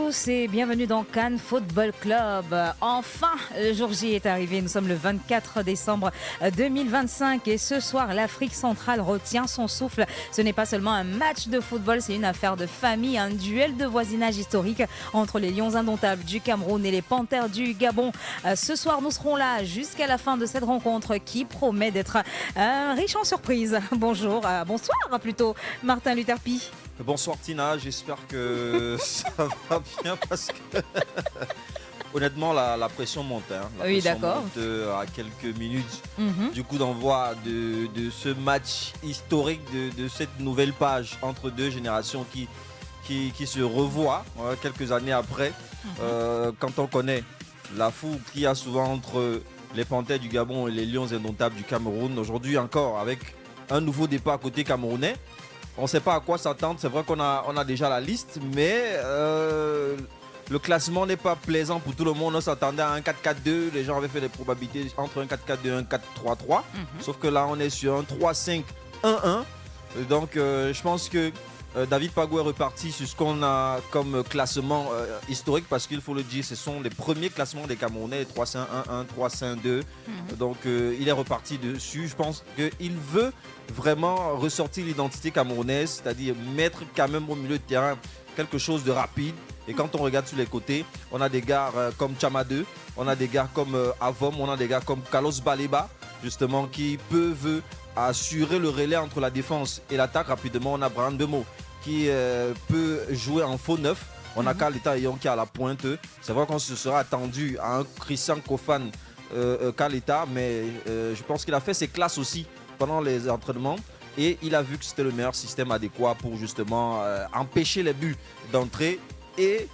tous et bienvenue dans Cannes Football Club. Enfin, le jour J est arrivé. Nous sommes le 24 décembre 2025 et ce soir, l'Afrique centrale retient son souffle. Ce n'est pas seulement un match de football, c'est une affaire de famille, un duel de voisinage historique entre les Lions indomptables du Cameroun et les Panthères du Gabon. Ce soir, nous serons là jusqu'à la fin de cette rencontre qui promet d'être riche en surprises. Bonsoir plutôt, Martin Luther Pi. Bonsoir Tina, j'espère que ça va bien parce que honnêtement la pression monte. Oui, d'accord. Monte à quelques minutes du coup d'envoi de ce match historique, de cette nouvelle page entre deux générations qui se revoient quelques années après. Quand on connaît la fougue qu'il y a souvent entre les Panthères du Gabon et les Lions indomptables du Cameroun, aujourd'hui encore avec un nouveau départ côté camerounais. On ne sait pas à quoi s'attendre. C'est vrai qu'on a déjà la liste, mais le classement n'est pas plaisant pour tout le monde. On s'attendait à un 4-4-2. Les gens avaient fait des probabilités entre un 4-4-2 et un 4-3-3. Sauf que là, on est sur un 3-5-1-1. Donc, je pense que David Pagou est reparti sur ce qu'on a comme classement historique, parce qu'il faut le dire, ce sont les premiers classements des Camerounais, 3-5-1-1, 3-5-2. Donc il est reparti dessus. Je pense qu'il veut vraiment ressortir l'identité camerounaise, c'est-à-dire mettre quand même au milieu de terrain quelque chose de rapide. Et quand on regarde sur les côtés, on a des gars comme Chama 2, on a des gars comme Avom, on a des gars comme Carlos Baleba, justement, qui peuvent assurer le relais entre la défense et l'attaque rapidement. On a Brand Bemo qui peut jouer en faux neuf. On a Kaleta Yon qui est à la pointe. C'est vrai qu'on se sera attendu à un Christian Kofan Kaleta, mais je pense qu'il a fait ses classes aussi pendant les entraînements et il a vu que c'était le meilleur système adéquat pour justement empêcher les buts d'entrée et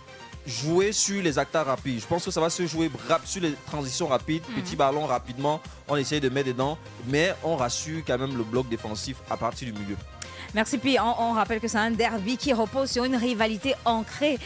jouer sur les actes rapides. Je pense que ça va se jouer sur les transitions rapides, petits ballons rapidement, on essaye de mettre dedans, mais on rassure quand même le bloc défensif à partir du milieu. Merci. Puis on rappelle que c'est un derby qui repose sur une rivalité ancrée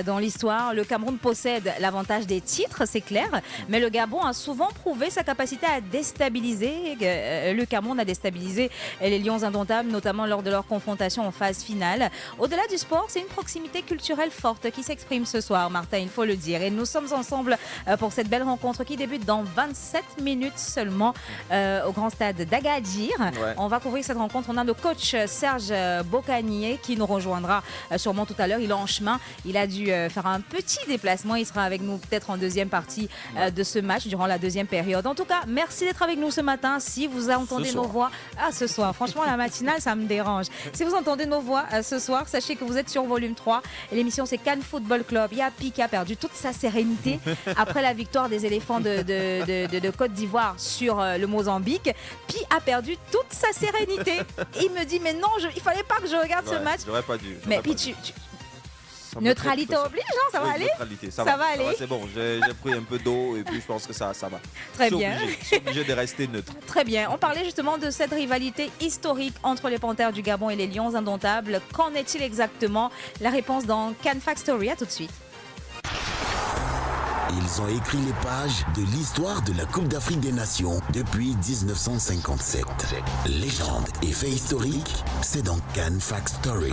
dans l'histoire. Le Cameroun possède l'avantage des titres, c'est clair, mais le Gabon a souvent prouvé sa capacité à déstabiliser. Le Cameroun a déstabilisé les Lions indomptables, notamment lors de leur confrontation en phase finale. Au-delà du sport, c'est une proximité culturelle forte qui s'exprime ce soir, Martin, il faut le dire. Et nous sommes ensemble pour cette belle rencontre qui débute dans 27 minutes seulement au grand stade d'Agadir. Ouais. On va couvrir cette rencontre. On a le coach Serge Bocanier qui nous rejoindra sûrement tout à l'heure. Il est en chemin. Il a dû faire un petit déplacement. Il sera avec nous peut-être en deuxième partie de ce match, durant la deuxième période. En tout cas, merci d'être avec nous ce matin. Si vous entendez nos voix, ce soir, franchement, la matinale, ça me dérange. Si vous entendez nos voix ce soir, sachez que vous êtes sur volume 3. Et l'émission, c'est Cannes Football Club. Il y a Pi qui a perdu toute sa sérénité après la victoire des éléphants de Côte d'Ivoire sur le Mozambique. Pi a perdu toute sa sérénité. Il me dit, mais non, il fallait pas que je regarde ce match. J'aurais pas dû. Mais puis neutralité oblige, hein, ça va aller. Ça va aller. C'est bon, j'ai pris un peu d'eau et puis je pense que ça va. Très bien. Je suis obligé de rester neutre. Très bien. On parlait justement de cette rivalité historique entre les Panthères du Gabon et les Lions indomptables. Qu'en est-il exactement? La réponse dans Cannes Fact Story. À tout de suite. Ils ont écrit les pages de l'histoire de la Coupe d'Afrique des Nations depuis 1957. Légende et faits historiques, c'est dans Cannes Fact Story.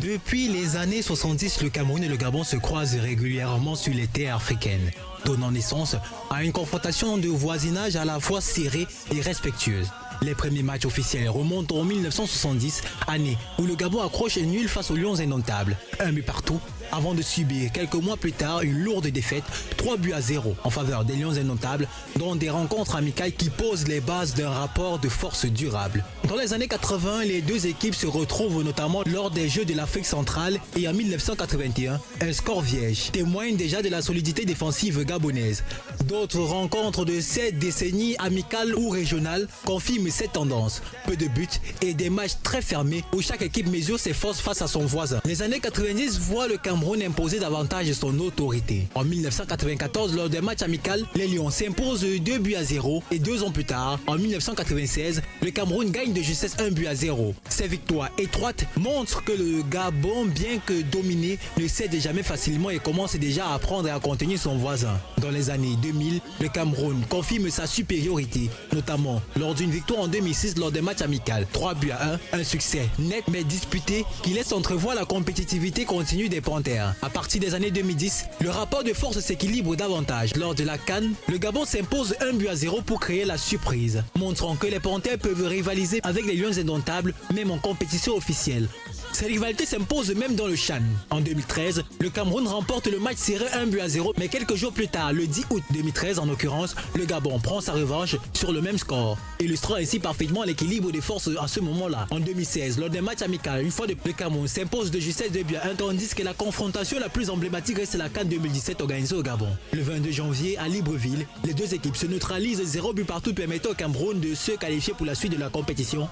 Depuis les années 70, le Cameroun et le Gabon se croisent régulièrement sur les terres africaines, donnant naissance à une confrontation de voisinage à la fois serrée et respectueuse. Les premiers matchs officiels remontent en 1970, année où le Gabon accroche un nul face aux Lions indomptables, un but partout, avant de subir quelques mois plus tard une lourde défaite, 3-0 en faveur des Lions indomptables, dont des rencontres amicales qui posent les bases d'un rapport de force durable. Dans les années 80, les deux équipes se retrouvent notamment lors des Jeux de l'Afrique centrale et en 1981, un score vierge témoigne déjà de la solidité défensive gabonaise. D'autres rencontres de cette décennie amicale ou régionale confirment cette tendance. Peu de buts et des matchs très fermés où chaque équipe mesure ses forces face à son voisin. Les années 90 voient le Cameroun imposer davantage son autorité. En 1994, lors des matchs amicaux, les Lions s'imposent 2-0 et 2 ans plus tard, en 1996, le Cameroun gagne de justesse 1-0. Ces victoires étroites montrent que le Gabon, bien que dominé, ne cède jamais facilement et commence déjà à apprendre et à contenir son voisin. Dans les années 2000, 2000, le Cameroun confirme sa supériorité, notamment lors d'une victoire en 2006 lors des matchs amicaux. 3-1, un succès net mais disputé qui laisse entrevoir la compétitivité continue des Panthères. À partir des années 2010, le rapport de force s'équilibre davantage. Lors de la CAN, le Gabon s'impose 1-0 pour créer la surprise, montrant que les Panthères peuvent rivaliser avec les Lions indomptables, même en compétition officielle. Ces rivalités s'imposent même dans le CHAN. En 2013, le Cameroun remporte le match serré 1-0, mais quelques jours plus tard, le 10 août 2013 en l'occurrence, le Gabon prend sa revanche sur le même score, illustrant ainsi parfaitement l'équilibre des forces à ce moment-là. En 2016, lors des matchs amicaux, une fois de plus, le Cameroun s'impose de justesse 2-1, tandis que la confrontation la plus emblématique reste la CAN 2017 organisée au Gabon. Le 22 janvier, à Libreville, les deux équipes se neutralisent 0 but partout, permettant au Cameroun de se qualifier pour la suite de la compétition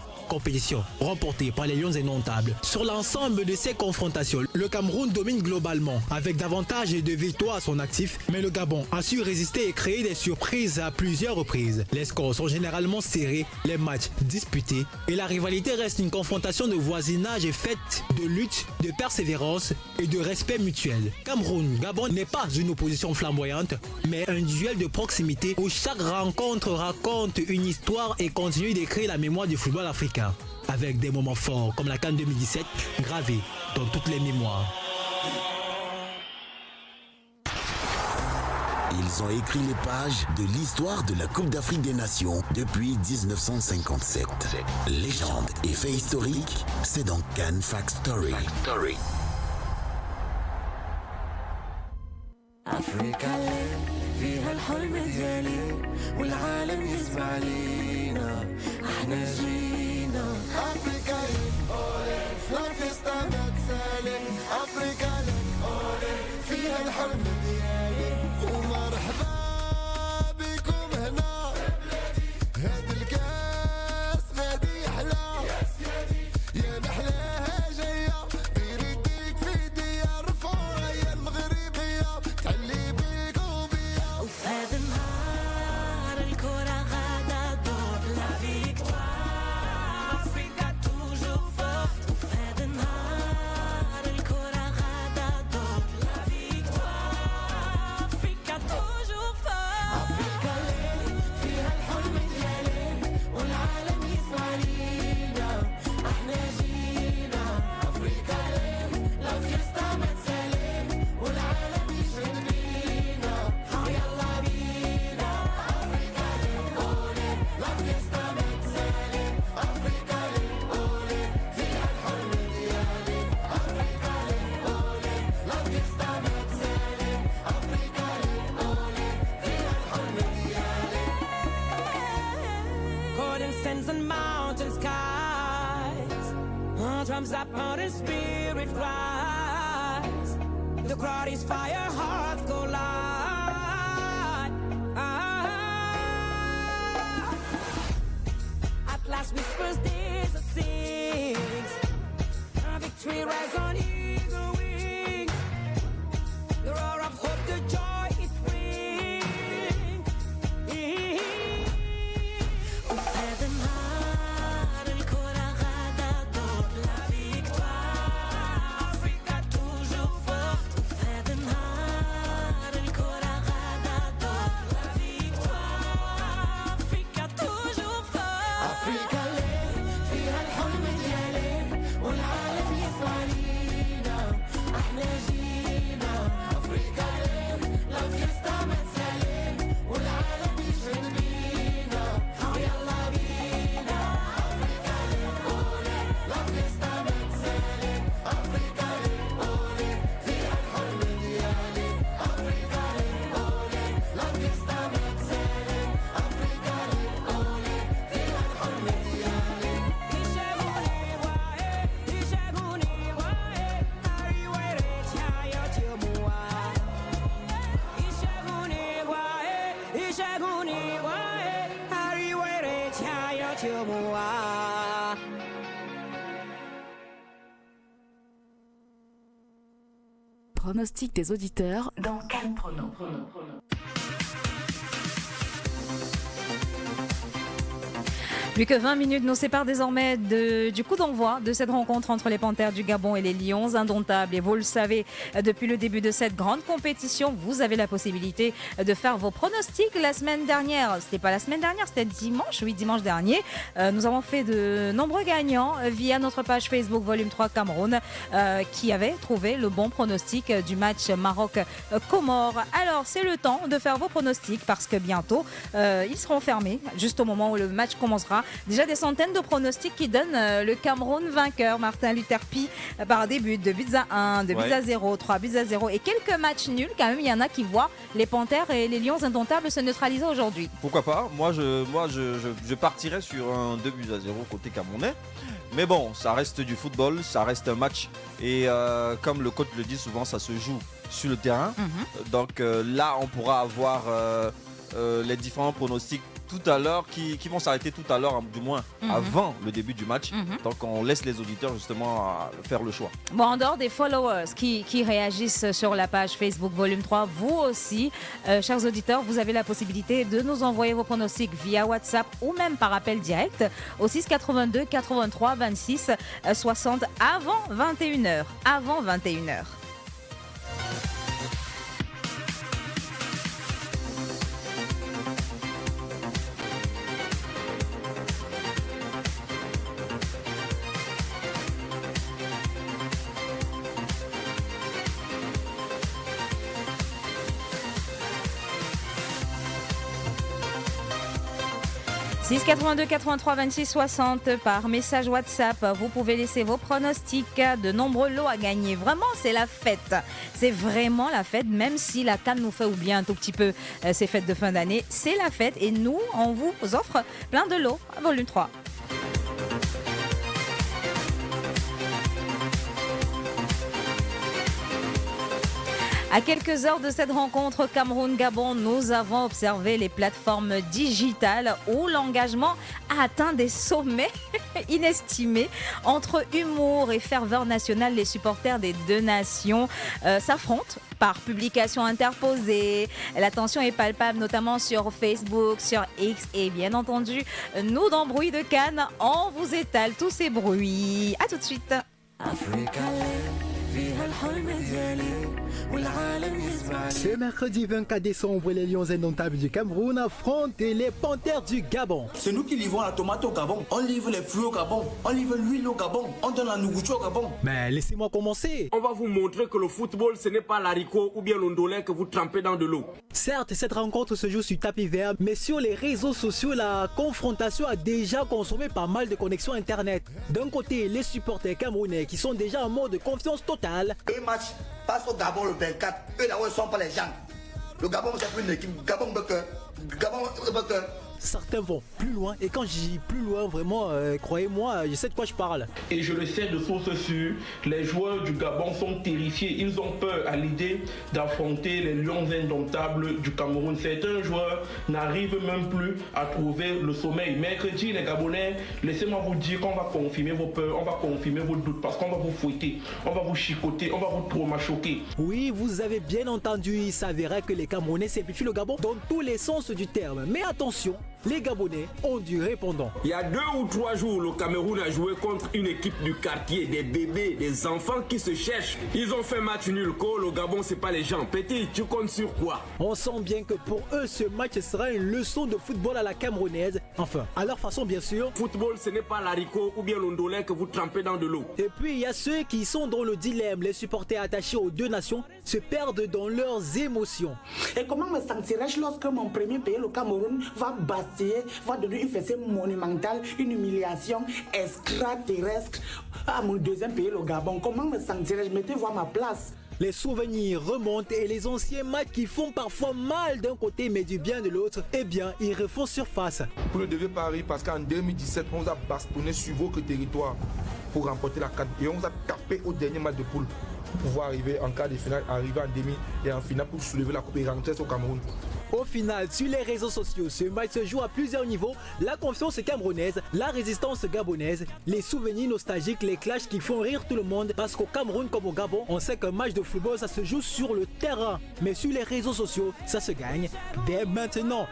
remportée par les Lions indomptables. Sur l'ensemble de ces confrontations, le Cameroun domine globalement, avec davantage de victoires à son actif, mais le Gabon a su résister et créer des surprises à plusieurs reprises. Les scores sont généralement serrés, les matchs disputés, et la rivalité reste une confrontation de voisinage faite de lutte, de persévérance et de respect mutuel. Cameroun-Gabon n'est pas une opposition flamboyante, mais un duel de proximité où chaque rencontre raconte une histoire et continue d'écrire la mémoire du football africain, avec des moments forts comme la CAN 2017 gravés dans toutes les mémoires. Ils ont écrit les pages de l'histoire de la Coupe d'Afrique des Nations depuis 1957. Légende et faits historiques, c'est dans CAN Fact Story. أفريقيا فيها الحلم ديالي والعالم يسمع لينا احنا جينا أفريقيا لا فيستا ما تسالي أفريقيا فيها الحلم ديالي ومرحبا بكم هنا هاد الكاس غادي يحلى يا محلاها جاية بيريديك في ديار رفوع يا المغربية تعلي بيك وبيا وفي هاد النهار الكرة غادا دور لا فيكتوار أفريقيا توجور فورت وفي هاد النهار الكرة غادا دور لا فيكتوار أفريقيا توجور فورت أفريقيا ليل فيها الحلم ديالي والعالم يسمع لينا احنا جينا أفريقيا ليل لا فيستا ما تسالي والعالم يشهد بينا يلا بينا أفريقيا ليل قولي لا فيستا ما تسالي أفريقيا ليل قولي فيها الحلم ديالي أفريقيا ليل قولي لا فيستا ما تسالي أفريقيا ليل قولي فيها الحلم ديالي Golden sands and mountain skies, drums up on the spirit rise. The crowd is fire, hearts go light. At last whispers desert sings. Victory rise on eagle wings. The roar of hope, the joy it brings. وفي هذا النهار الكرة غادا دور لا فيكتوار أفريقيا توجور فورت وفي هذا النهار الكرة غادا دور لا فيكتوار أفريقيا توجور فورت أفريقيا ليل فيها الحلم ديالي والعالم يسمع لينا احنا جينا أفريقيا ليل لا فيستا ما تسالي والعالم يشهد بينا يلا بينا أفريقيا ليل قولي لا فيستا ما تسالي أفريقيا ليل قولي فيها الحلم ديالي أفريقيا ليل قولي لا فيستا ما تسالي أفريقيا ليل قولي فيها الحلم ديالي يشاغوني واي أريويري تشايا تيموا يشاغوني واي أريويري تشايا تيموا Pronostic des auditeurs dans Cannes Prono. Plus que 20 minutes nous séparent désormais du coup d'envoi de cette rencontre entre les Panthères du Gabon et les Lions indomptables. Et vous le savez, depuis le début de cette grande compétition, vous avez la possibilité de faire vos pronostics. La semaine dernière, c'était pas la semaine dernière, c'était dimanche dernier. Nous avons fait de nombreux gagnants via notre page Facebook Volume 3 Cameroun qui avait trouvé le bon pronostic du match Maroc-Comores. Alors, c'est le temps de faire vos pronostics parce que bientôt, ils seront fermés juste au moment où le match commencera. Déjà des centaines de pronostics qui donnent le Cameroun vainqueur. Martin Luther Pi par des buts, 2 buts à 1, 2 buts à 0, 3 buts à 0 et quelques matchs nuls. Quand même, il y en a qui voient les Panthères et les Lions indomptables se neutraliser aujourd'hui. Pourquoi pas? Moi, je partirais sur un 2 buts à 0 côté camerounais. Mais bon, ça reste du football, ça reste un match. Et comme le coach le dit souvent, ça se joue sur le terrain. Donc là, on pourra avoir les différents pronostics tout à l'heure qui vont s'arrêter tout à l'heure, du moins avant le début du match. Donc on laisse les auditeurs justement faire le choix. Bon, en dehors des followers qui réagissent sur la page Facebook Volume 3, vous aussi, chers auditeurs, vous avez la possibilité de nous envoyer vos pronostics via WhatsApp ou même par appel direct au 6 82 83 26 60 avant 21h. Avant 21h. « 6 82 83 26 60 par message WhatsApp. Vous pouvez laisser vos pronostics. De nombreux lots à gagner. Vraiment, c'est la fête. C'est vraiment la fête, même si la CAN nous fait oublier un tout petit peu ces fêtes de fin d'année. C'est la fête et nous, on vous offre plein de lots à Volume 3. À quelques heures de cette rencontre Cameroun-Gabon, nous avons observé les plateformes digitales où l'engagement a atteint des sommets inestimés. Entre humour et ferveur nationale, les supporters des deux nations s'affrontent par publication interposée. La tension est palpable, notamment sur Facebook, sur X et bien entendu, nous dans Bruit de Cannes, on vous étale tous ces bruits. À tout de suite. Ce mercredi 24 décembre, les Lions indomptables du Cameroun affrontent les Panthères du Gabon. C'est nous qui livrons la tomate au Gabon, on livre les fruits au Gabon, on livre l'huile au Gabon, on donne la nourriture au Gabon. Mais laissez-moi commencer. On va vous montrer que le football, ce n'est pas l'haricot ou bien l'ondolin que vous trempez dans de l'eau. Certes, cette rencontre se joue sur tapis vert, mais sur les réseaux sociaux, la confrontation a déjà consommé pas mal de connexions internet. D'un côté, les supporters camerounais qui sont déjà en mode de confiance totale. Et match passe au Gabon le 24, eux là où ils sont pas les gens. Le Gabon c'est plus une équipe, Gabon Bucker, Gabon Bucker. Certains vont plus loin et quand je dis plus loin, vraiment, croyez-moi, je sais de quoi je parle. Et je le sais de source sûre, les joueurs du Gabon sont terrifiés. Ils ont peur à l'idée d'affronter les Lions indomptables du Cameroun. Certains joueurs n'arrivent même plus à trouver le sommeil. Mercredi, les Gabonais, laissez-moi vous dire qu'on va confirmer vos peurs, on va confirmer vos doutes parce qu'on va vous fouetter, on va vous chicoter, on va vous traumachoquer. Oui, vous avez bien entendu, il s'avérait que les Camerounais simplifient le Gabon dans tous les sens du terme. Mais attention, les Gabonais ont du répondant. Il y a 2 ou 3 jours, le Cameroun a joué contre une équipe du quartier, des bébés, des enfants qui se cherchent. Ils ont fait match nul. Le Gabon, c'est pas les gens. Petit, tu comptes sur quoi? On sent bien que pour eux, ce match sera une leçon de football à la camerounaise. Enfin, à leur façon, bien sûr. Football, ce n'est pas l'haricot ou bien l'ondolin que vous trempez dans de l'eau. Et puis, il y a ceux qui sont dans le dilemme. Les supporters attachés aux deux nations se perdent dans leurs émotions. Et comment me sentirais-je lorsque mon premier pays, le Cameroun, va bastiller, va donner une fessée monumentale, une humiliation extraterrestre à mon deuxième pays, le Gabon? Comment me sentirais-je? Mettez-vous à ma place. Les souvenirs remontent et les anciens matchs qui font parfois mal d'un côté mais du bien de l'autre, eh bien, ils refont surface. Vous ne devez pas rire parce qu'en 2017, on vous a bastonné sur votre territoire pour remporter la CAN et on vous a tapé au dernier match de poule pour pouvoir arriver en quart de finale, arriver en demi et en finale pour soulever la coupe et rentrer au Cameroun. Au final, sur les réseaux sociaux, ce match se joue à plusieurs niveaux. La confiance camerounaise, la résistance gabonaise, les souvenirs nostalgiques, les clashs qui font rire tout le monde. Parce qu'au Cameroun comme au Gabon, on sait qu'un match de football, ça se joue sur le terrain. Mais sur les réseaux sociaux, ça se gagne dès maintenant.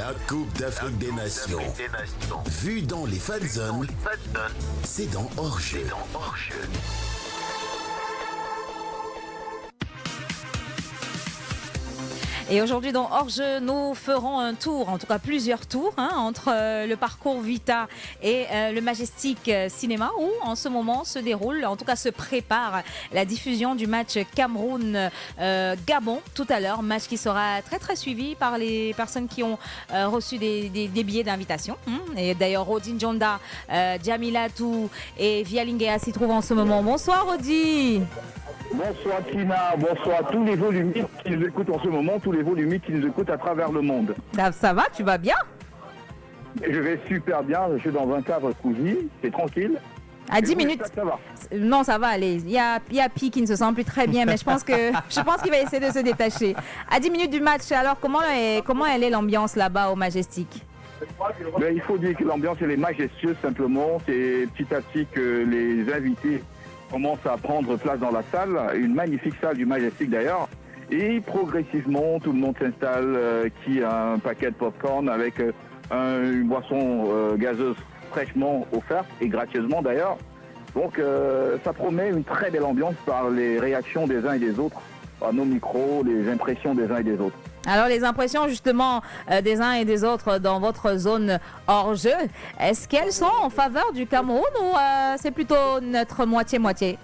La Coupe d'Afrique des Nations. Vue dans les fan zones, c'est dans Hors-jeu. Et aujourd'hui dans Hors-jeu, nous ferons un tour, en tout cas plusieurs tours, entre le parcours Vita et le Majestic Cinéma, où en ce moment se déroule, en tout cas se prépare la diffusion du match Cameroun-Gabon tout à l'heure. Match qui sera très très suivi par les personnes qui ont reçu des billets d'invitation. Et d'ailleurs, Rodi Njonda, Jamila Tou et Vialingea s'y trouvent en ce moment. Bonsoir Rodi. Bonsoir Tina, bonsoir tous les volumites qui nous écoutent en ce moment, tous les volumites qui nous écoutent à travers le monde. Ça va, tu vas bien? Je vais super bien, je suis dans un cadre cosy, c'est tranquille. À 10 minutes. Ça va. Non, ça va aller. Il y a Pi qui ne se sent plus très bien, mais je pense qu'il va essayer de se détacher. À 10 minutes du match, alors comment elle est l'ambiance là-bas au Majestic? Mais il faut dire que l'ambiance elle est majestueuse simplement, c'est petit à petit que les invités commence à prendre place dans la salle, une magnifique salle du Majestic d'ailleurs, et progressivement tout le monde s'installe, qui a un paquet de popcorn avec une boisson gazeuse fraîchement offerte et gracieusement d'ailleurs. Donc ça promet une très belle ambiance par les réactions des uns et des autres, à nos micros, les impressions des uns et des autres. Alors les impressions justement des uns et des autres dans votre zone hors-jeu, est-ce qu'elles sont en faveur du Cameroun ou c'est plutôt notre moitié-moitié?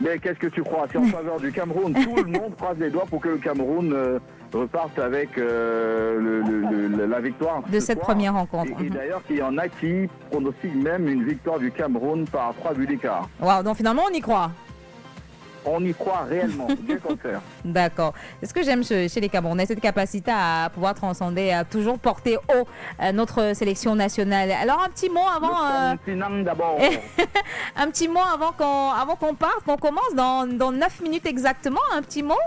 Mais qu'est-ce que tu crois? C'est en faveur du Cameroun. Tout le monde croise les doigts pour que le Cameroun reparte avec la victoire de cette première rencontre. Et d'ailleurs, il y en a qui pronostiquent même une victoire du Cameroun par 3 buts d'écart. Wow, donc finalement on y croit. On y croit réellement, bien contraire. D'accord. C'est ce que j'aime chez les Camerounais, cette capacité à pouvoir transcender, à toujours porter haut notre sélection nationale. Alors un petit mot avant... d'abord. Un petit mot avant qu'on parte, qu'on commence dans 9 minutes exactement, un petit mot.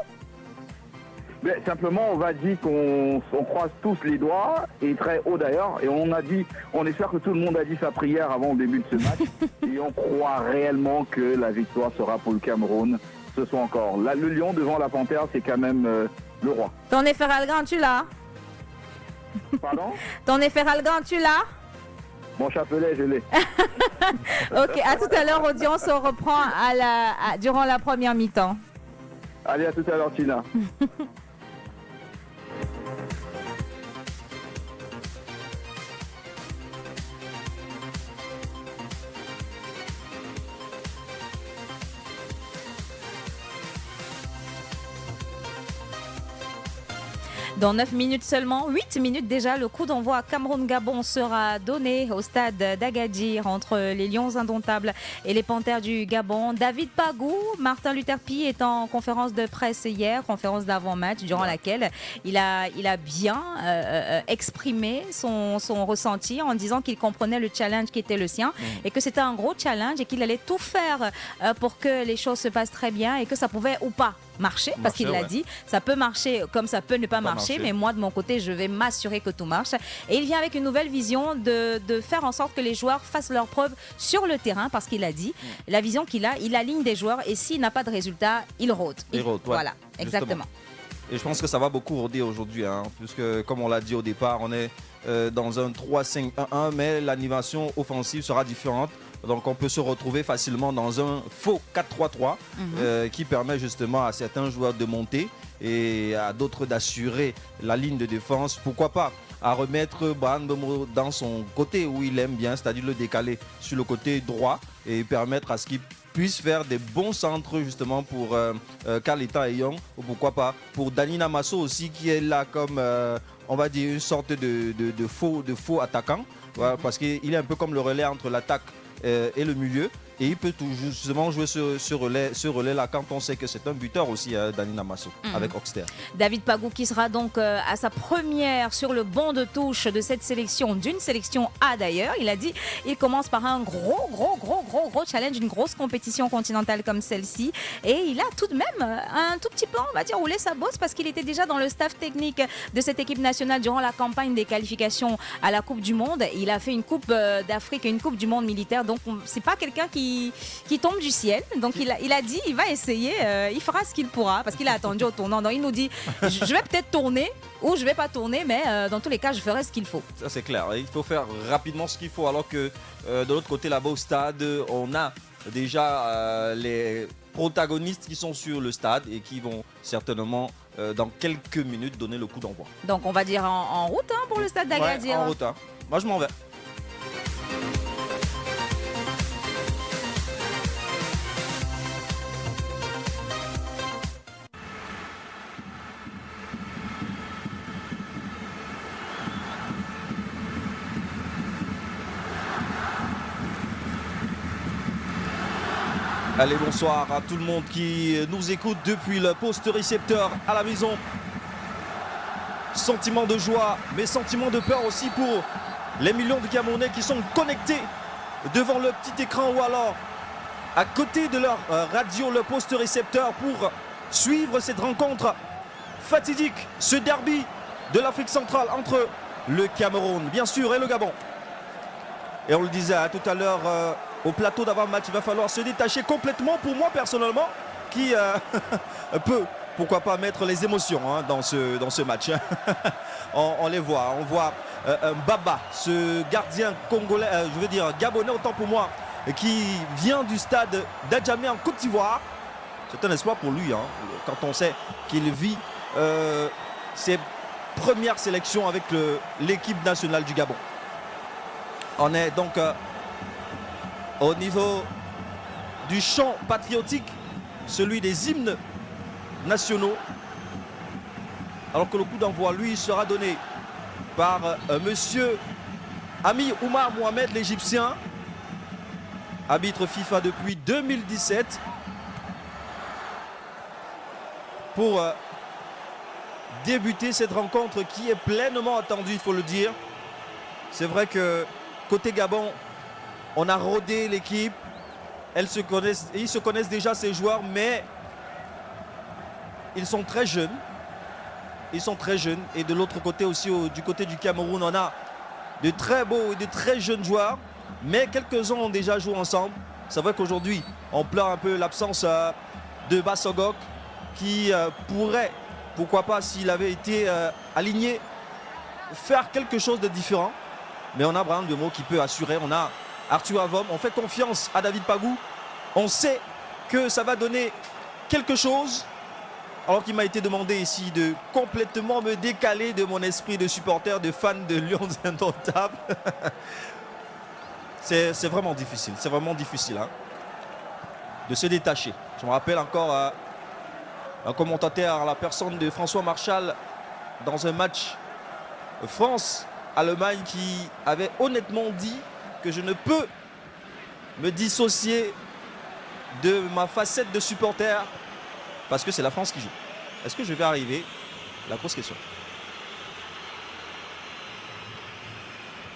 Mais simplement, on va dire qu'on croise tous les doigts, et très haut d'ailleurs, et on espère que tout le monde a dit sa prière avant le début de ce match, et on croit réellement que la victoire sera pour le Cameroun ce soir encore. Là, le lion devant la panthère, c'est quand même le roi. Ton Efferalgan, tu l'as? Pardon? Ton Efferalgan, tu l'as? Mon chapelet, je l'ai. Ok, à tout à l'heure, audience, on reprend durant la première mi-temps. Allez, à tout à l'heure, Tina. Dans 9 minutes seulement, 8 minutes déjà, le coup d'envoi Cameroun-Gabon sera donné au stade d'Agadir entre les Lions indomptables et les Panthères du Gabon. David Pagou, Martin Luther Pi est en conférence de presse hier, conférence d'avant-match, durant laquelle il a bien exprimé son ressenti en disant qu'il comprenait le challenge qui était le sien et que c'était un gros challenge et qu'il allait tout faire pour que les choses se passent très bien et que ça pouvait ou pas marcher, parce qu'il l'a dit, ça peut marcher comme ça peut ne pas marcher, mais moi de mon côté je vais m'assurer que tout marche. Et il vient avec une nouvelle vision de faire en sorte que les joueurs fassent leurs preuves sur le terrain, parce qu'il a dit, la vision qu'il a, il aligne des joueurs et s'il n'a pas de résultat, il rôde. Voilà, exactement. Et je pense que ça va beaucoup rôder aujourd'hui, puisque comme on l'a dit au départ, on est dans un 3-5-1-1, mais l'animation offensive sera différente. Donc on peut se retrouver facilement dans un faux 4-3-3 qui permet justement à certains joueurs de monter et à d'autres d'assurer la ligne de défense. Pourquoi pas à remettre Bryan Mbeumo dans son côté où il aime bien, c'est-à-dire le décaler sur le côté droit et permettre à ce qu'il puisse faire des bons centres justement pour Kaleta et Young, ou pourquoi pas pour Dani Namasso aussi, qui est là comme on va dire une sorte de faux attaquant, voilà, parce qu'il est un peu comme le relais entre l'attaque et le milieu, et il peut tout justement jouer ce relais là quand on sait que c'est un buteur aussi, Dani Namasso avec Oxter. David Pagou qui sera donc à sa première sur le banc de touche de cette sélection, d'une sélection A d'ailleurs. Il a dit il commence par un gros challenge, une grosse compétition continentale comme celle-ci, et il a tout de même un tout petit peu, on va dire, roulé sa bosse, parce qu'il était déjà dans le staff technique de cette équipe nationale durant la campagne des qualifications à la Coupe du Monde. Il a fait une Coupe d'Afrique et une Coupe du Monde militaire, donc c'est pas quelqu'un qui qui tombe du ciel. Donc il a dit, il va essayer, il fera ce qu'il pourra parce qu'il a attendu au tournant. Donc il nous dit, je vais peut-être tourner ou je vais pas tourner, mais dans tous les cas, je ferai ce qu'il faut. Ça c'est clair, il faut faire rapidement ce qu'il faut alors que de l'autre côté là-bas au stade, on a déjà les protagonistes qui sont sur le stade et qui vont certainement dans quelques minutes donner le coup d'envoi. Donc on va dire en route pour le stade d'Agadir. Ouais, en route. Moi je m'en vais. Allez, bonsoir à tout le monde qui nous écoute depuis le poste récepteur à la maison. Sentiment de joie, mais sentiment de peur aussi pour les millions de Camerounais qui sont connectés devant le petit écran ou alors à côté de leur radio, le poste récepteur pour suivre cette rencontre fatidique, ce derby de l'Afrique centrale entre le Cameroun, bien sûr, et le Gabon. Et on le disait tout à l'heure au plateau d'avant-match, il va falloir se détacher complètement pour moi personnellement qui peut, pourquoi pas, mettre les émotions dans ce match. on les voit, on voit Baba, ce gardien congolais, je veux dire gabonais autant pour moi, qui vient du stade d'Adjamé en Côte d'Ivoire. C'est un espoir pour lui, quand on sait qu'il vit ses premières sélections avec l'équipe nationale du Gabon. On est donc au niveau du chant patriotique, celui des hymnes nationaux. Alors que le coup d'envoi, lui, sera donné par monsieur Ami Oumar Mohamed, l'Égyptien, arbitre FIFA depuis 2017, pour débuter cette rencontre qui est pleinement attendue, il faut le dire. C'est vrai que côté Gabon, on a rodé l'équipe, ils se connaissent déjà ces joueurs, mais ils sont très jeunes. Ils sont très jeunes. Et de l'autre côté aussi, du côté du Cameroun, on a de très beaux et de très jeunes joueurs, mais quelques-uns ont déjà joué ensemble. C'est vrai qu'aujourd'hui, on pleure un peu l'absence de Bassogok, qui pourrait, pourquoi pas, s'il avait été aligné, faire quelque chose de différent. Mais on a Brahim Demo qui peut assurer, on a Arthur Avom, on fait confiance à David Pagou. On sait que ça va donner quelque chose. Alors qu'il m'a été demandé ici de complètement me décaler de mon esprit de supporter, de fan de Lions Indomptables. C'est vraiment difficile, de se détacher. Je me rappelle encore un commentateur à la personne de François Marchal dans un match France-Allemagne qui avait honnêtement dit que je ne peux me dissocier de ma facette de supporter parce que c'est la France qui joue. Est-ce que je vais arriver? La grosse question.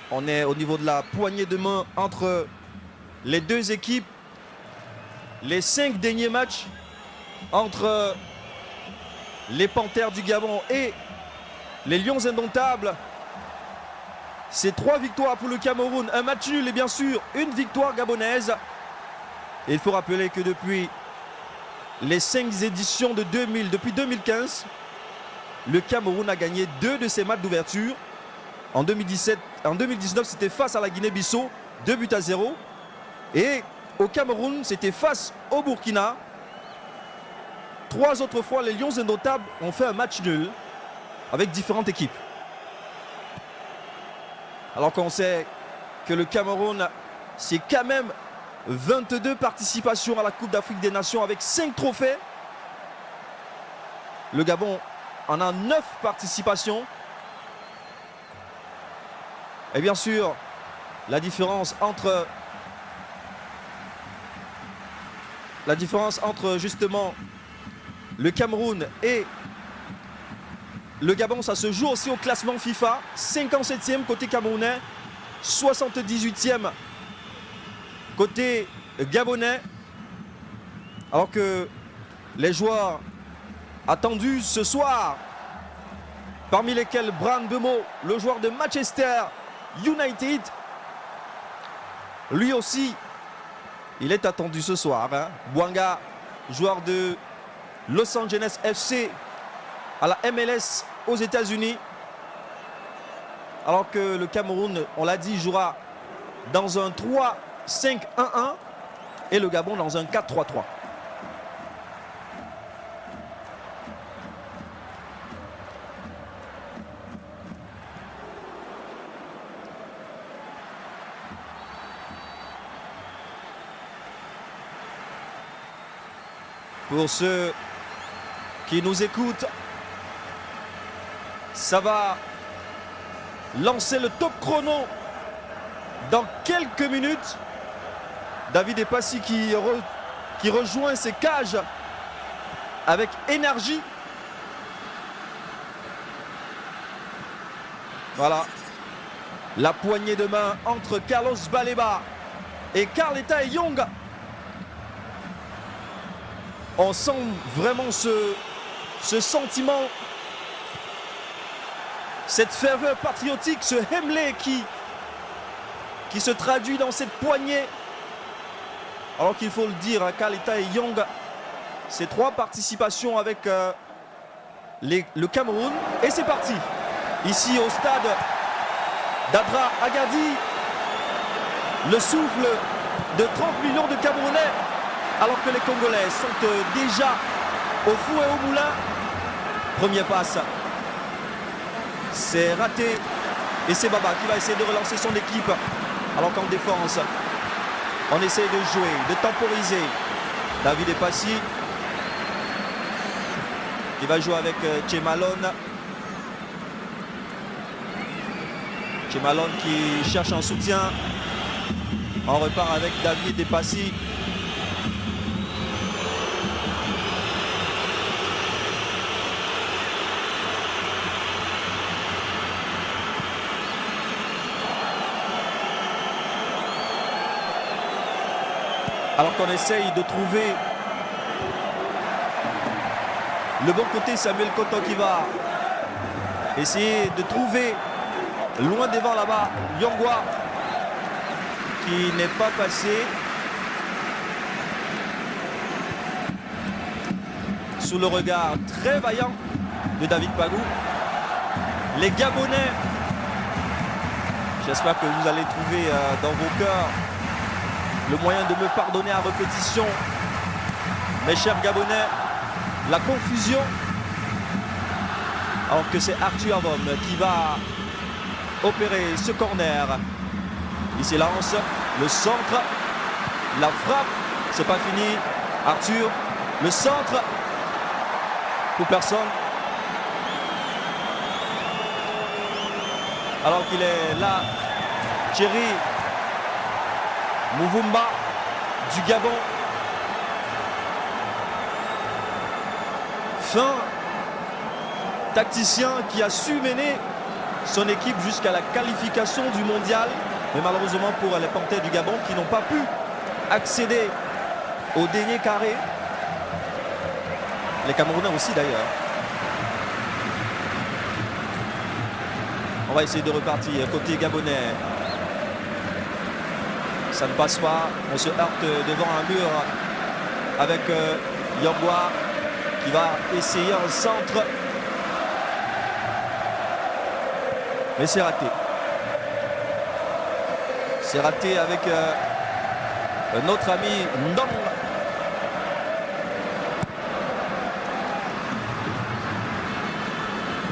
On est au niveau de la poignée de main entre les deux équipes. Les 5 derniers matchs entre les Panthères du Gabon et les Lions Indomptables. C'est 3 victoires pour le Cameroun, un match nul et bien sûr une victoire gabonaise. Et il faut rappeler que depuis les 5 éditions de 2000, depuis 2015, le Cameroun a gagné 2 de ses matchs d'ouverture. En 2019, c'était face à la Guinée-Bissau, 2-0. Et au Cameroun, c'était face au Burkina. 3 autres fois, les Lions Indomptables ont fait un match nul avec différentes équipes. Alors qu'on sait que le Cameroun, c'est quand même 22 participations à la Coupe d'Afrique des Nations avec 5 trophées. Le Gabon en a 9 participations. Et bien sûr, la différence entre justement le Cameroun et le Gabon, ça se joue aussi au classement FIFA. 57e côté camerounais, 78e côté gabonais. Alors que les joueurs attendus ce soir, parmi lesquels Brahim Bemo, le joueur de Manchester United, lui aussi Il est attendu ce soir. Hein. Bouanga, joueur de Los Angeles FC à la MLS aux États-Unis. Alors que le Cameroun, on l'a dit, jouera dans un 3-5-1-1 et le Gabon dans un 4-3-3. Pour ceux qui nous écoutent, ça va lancer le top chrono dans quelques minutes. David Epassi qui rejoint ses cages avec énergie. Voilà. La poignée de main entre Carlos Baleba et Carleta Young. On sent vraiment ce sentiment, cette ferveur patriotique, ce Hemley qui se traduit dans cette poignée. Alors qu'il faut le dire, Carleta et Young, ces 3 participations avec le Cameroun. Et c'est parti, ici au stade d'Adra Agadi, le souffle de 30 millions de Camerounais. Alors que les Congolais sont déjà au fou et au moulin. Premier passe. C'est raté. Et c'est Baba qui va essayer de relancer son équipe. Alors qu'en défense, on essaie de jouer, de temporiser. David Epassi qui va jouer avec Tchemalone. Tchemalone qui cherche un soutien. On repart avec David Epassi. Alors qu'on essaye de trouver le bon côté, Samuel Koto qui va essayer de trouver loin devant là-bas Yongwa qui n'est pas passé sous le regard très vaillant de David Pagou. Les Gabonais, j'espère que vous allez trouver dans vos cœurs le moyen de me pardonner à répétition. Mes chers Gabonais, la confusion. Alors que c'est Arthur Avom qui va opérer ce corner. Il s'élance, le centre, la frappe, c'est pas fini. Arthur, le centre, pour personne. Alors qu'il est là, Thierry Mouvumba du Gabon. Fin tacticien qui a su mener son équipe jusqu'à la qualification du mondial. Mais malheureusement pour les Panthères du Gabon qui n'ont pas pu accéder au dernier carré. Les Camerounais aussi d'ailleurs. On va essayer de repartir côté gabonais. Ça ne passe pas, on se heurte devant un mur avec Yongwa qui va essayer un centre. Mais c'est raté. C'est raté avec notre ami Ndong.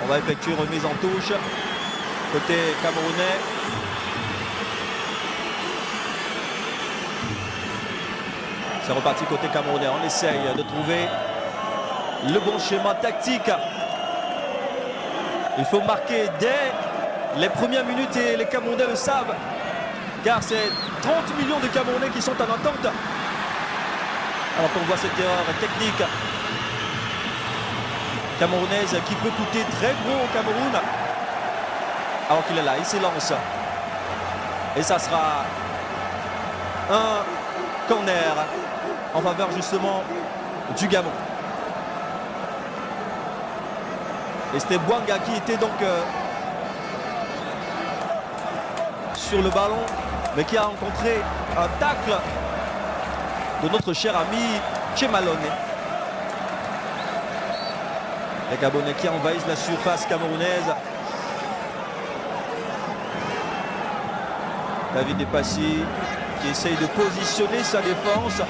On va effectuer remise en touche côté camerounais. C'est reparti côté camerounais. On essaye de trouver le bon schéma tactique. Il faut marquer dès les premières minutes et les Camerounais le savent. Car c'est 30 millions de Camerounais qui sont en attente. Alors qu'on voit cette erreur technique camerounaise qui peut coûter très gros au Cameroun. Alors qu'il est là, il s'élance. Et ça sera un corner en faveur justement du Gabon. Et c'était Bouanga qui était donc sur le ballon, mais qui a rencontré un tacle de notre cher ami Tchemalone. Les Gabonais qui envahissent la surface camerounaise. David Depassi qui essaye de positionner sa défense.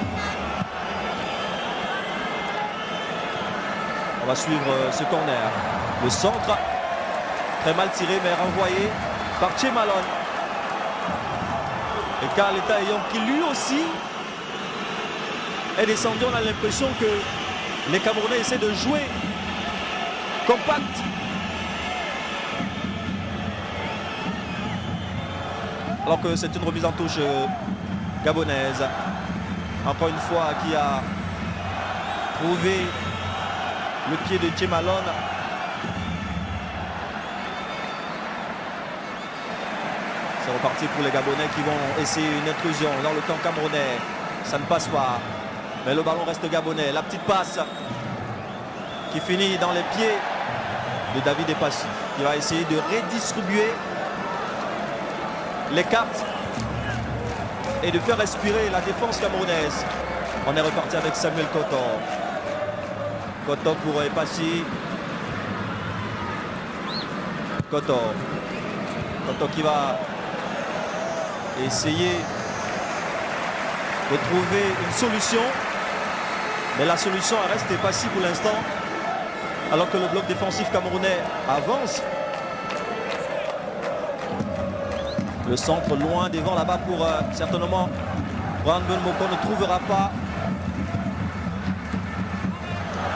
On va suivre ce corner. Le centre, très mal tiré mais renvoyé par Tchemalone. Et Carleta Eyong qui lui aussi est descendu. On a l'impression que les Camerounais essaient de jouer compact. Alors que c'est une remise en touche gabonaise. Encore une fois, qui a trouvé le pied de Tchemalone. C'est reparti pour les Gabonais qui vont essayer une intrusion dans le camp camerounais. Ça ne passe pas. Mais le ballon reste gabonais. La petite passe qui finit dans les pieds de David Depassi, qui va essayer de redistribuer les cartes et de faire respirer la défense camerounaise. On est reparti avec Samuel Kotor. Kotor pour Depassi. Kotor qui va essayer de trouver une solution. Mais la solution reste Depassi pour l'instant. Alors que le bloc défensif camerounais avance. Le centre loin devant là-bas pour certainement Brandon Moko ne trouvera pas.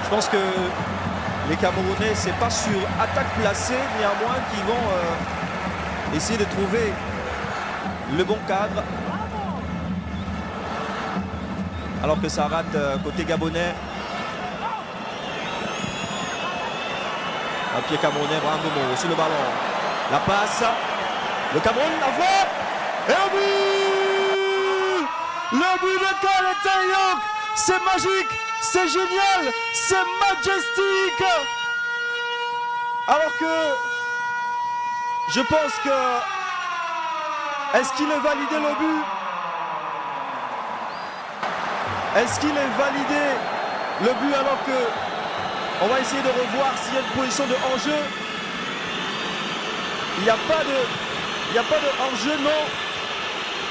Je pense que les Camerounais, c'est pas sur attaque placée, néanmoins qu'ils vont essayer de trouver le bon cadre. Alors que ça rate côté gabonais. Un pied camerounais, Brandon Moko sur le ballon. La passe. Le Cameroun, la frappe. Et un but. Le but de Carleta Eyong. C'est magique. C'est génial, c'est majestique. Alors que je pense que est-ce qu'il est validé le but? Est-ce qu'il est validé le but alors que on va essayer de revoir s'il y a une position de hors-jeu? Il n'y a pas de hors-jeu, non.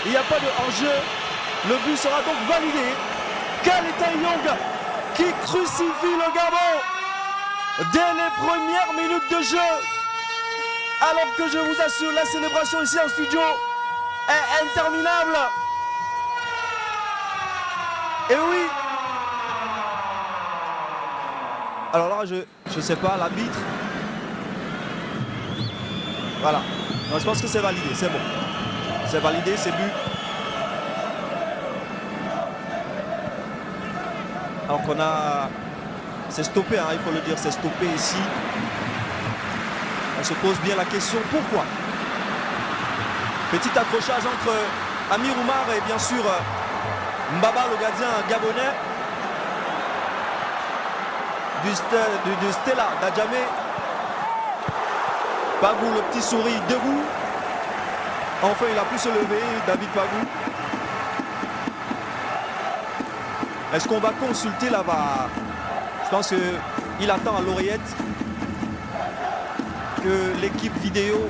Il n'y a pas de hors-jeu. Le but sera donc validé. Carleta Eyong qui crucifie le Gabon dès les premières minutes de jeu. Alors que je vous assure, la célébration ici en studio est interminable. Et oui. Alors là, je sais pas, l'arbitre. Voilà. Non, je pense que c'est validé, c'est bon. C'est validé, c'est but. Alors qu'on a... C'est stoppé, hein, il faut le dire, c'est stoppé ici. On se pose bien la question, pourquoi? Petit accrochage entre Amir Oumar et bien sûr Mbaba, le gardien gabonais du Stella d'Adjamé. Pagou, le petit souris debout. Enfin, il a pu se lever, David Pagou. Est-ce qu'on va consulter la VAR? Je pense qu'il attend à l'oreillette que l'équipe vidéo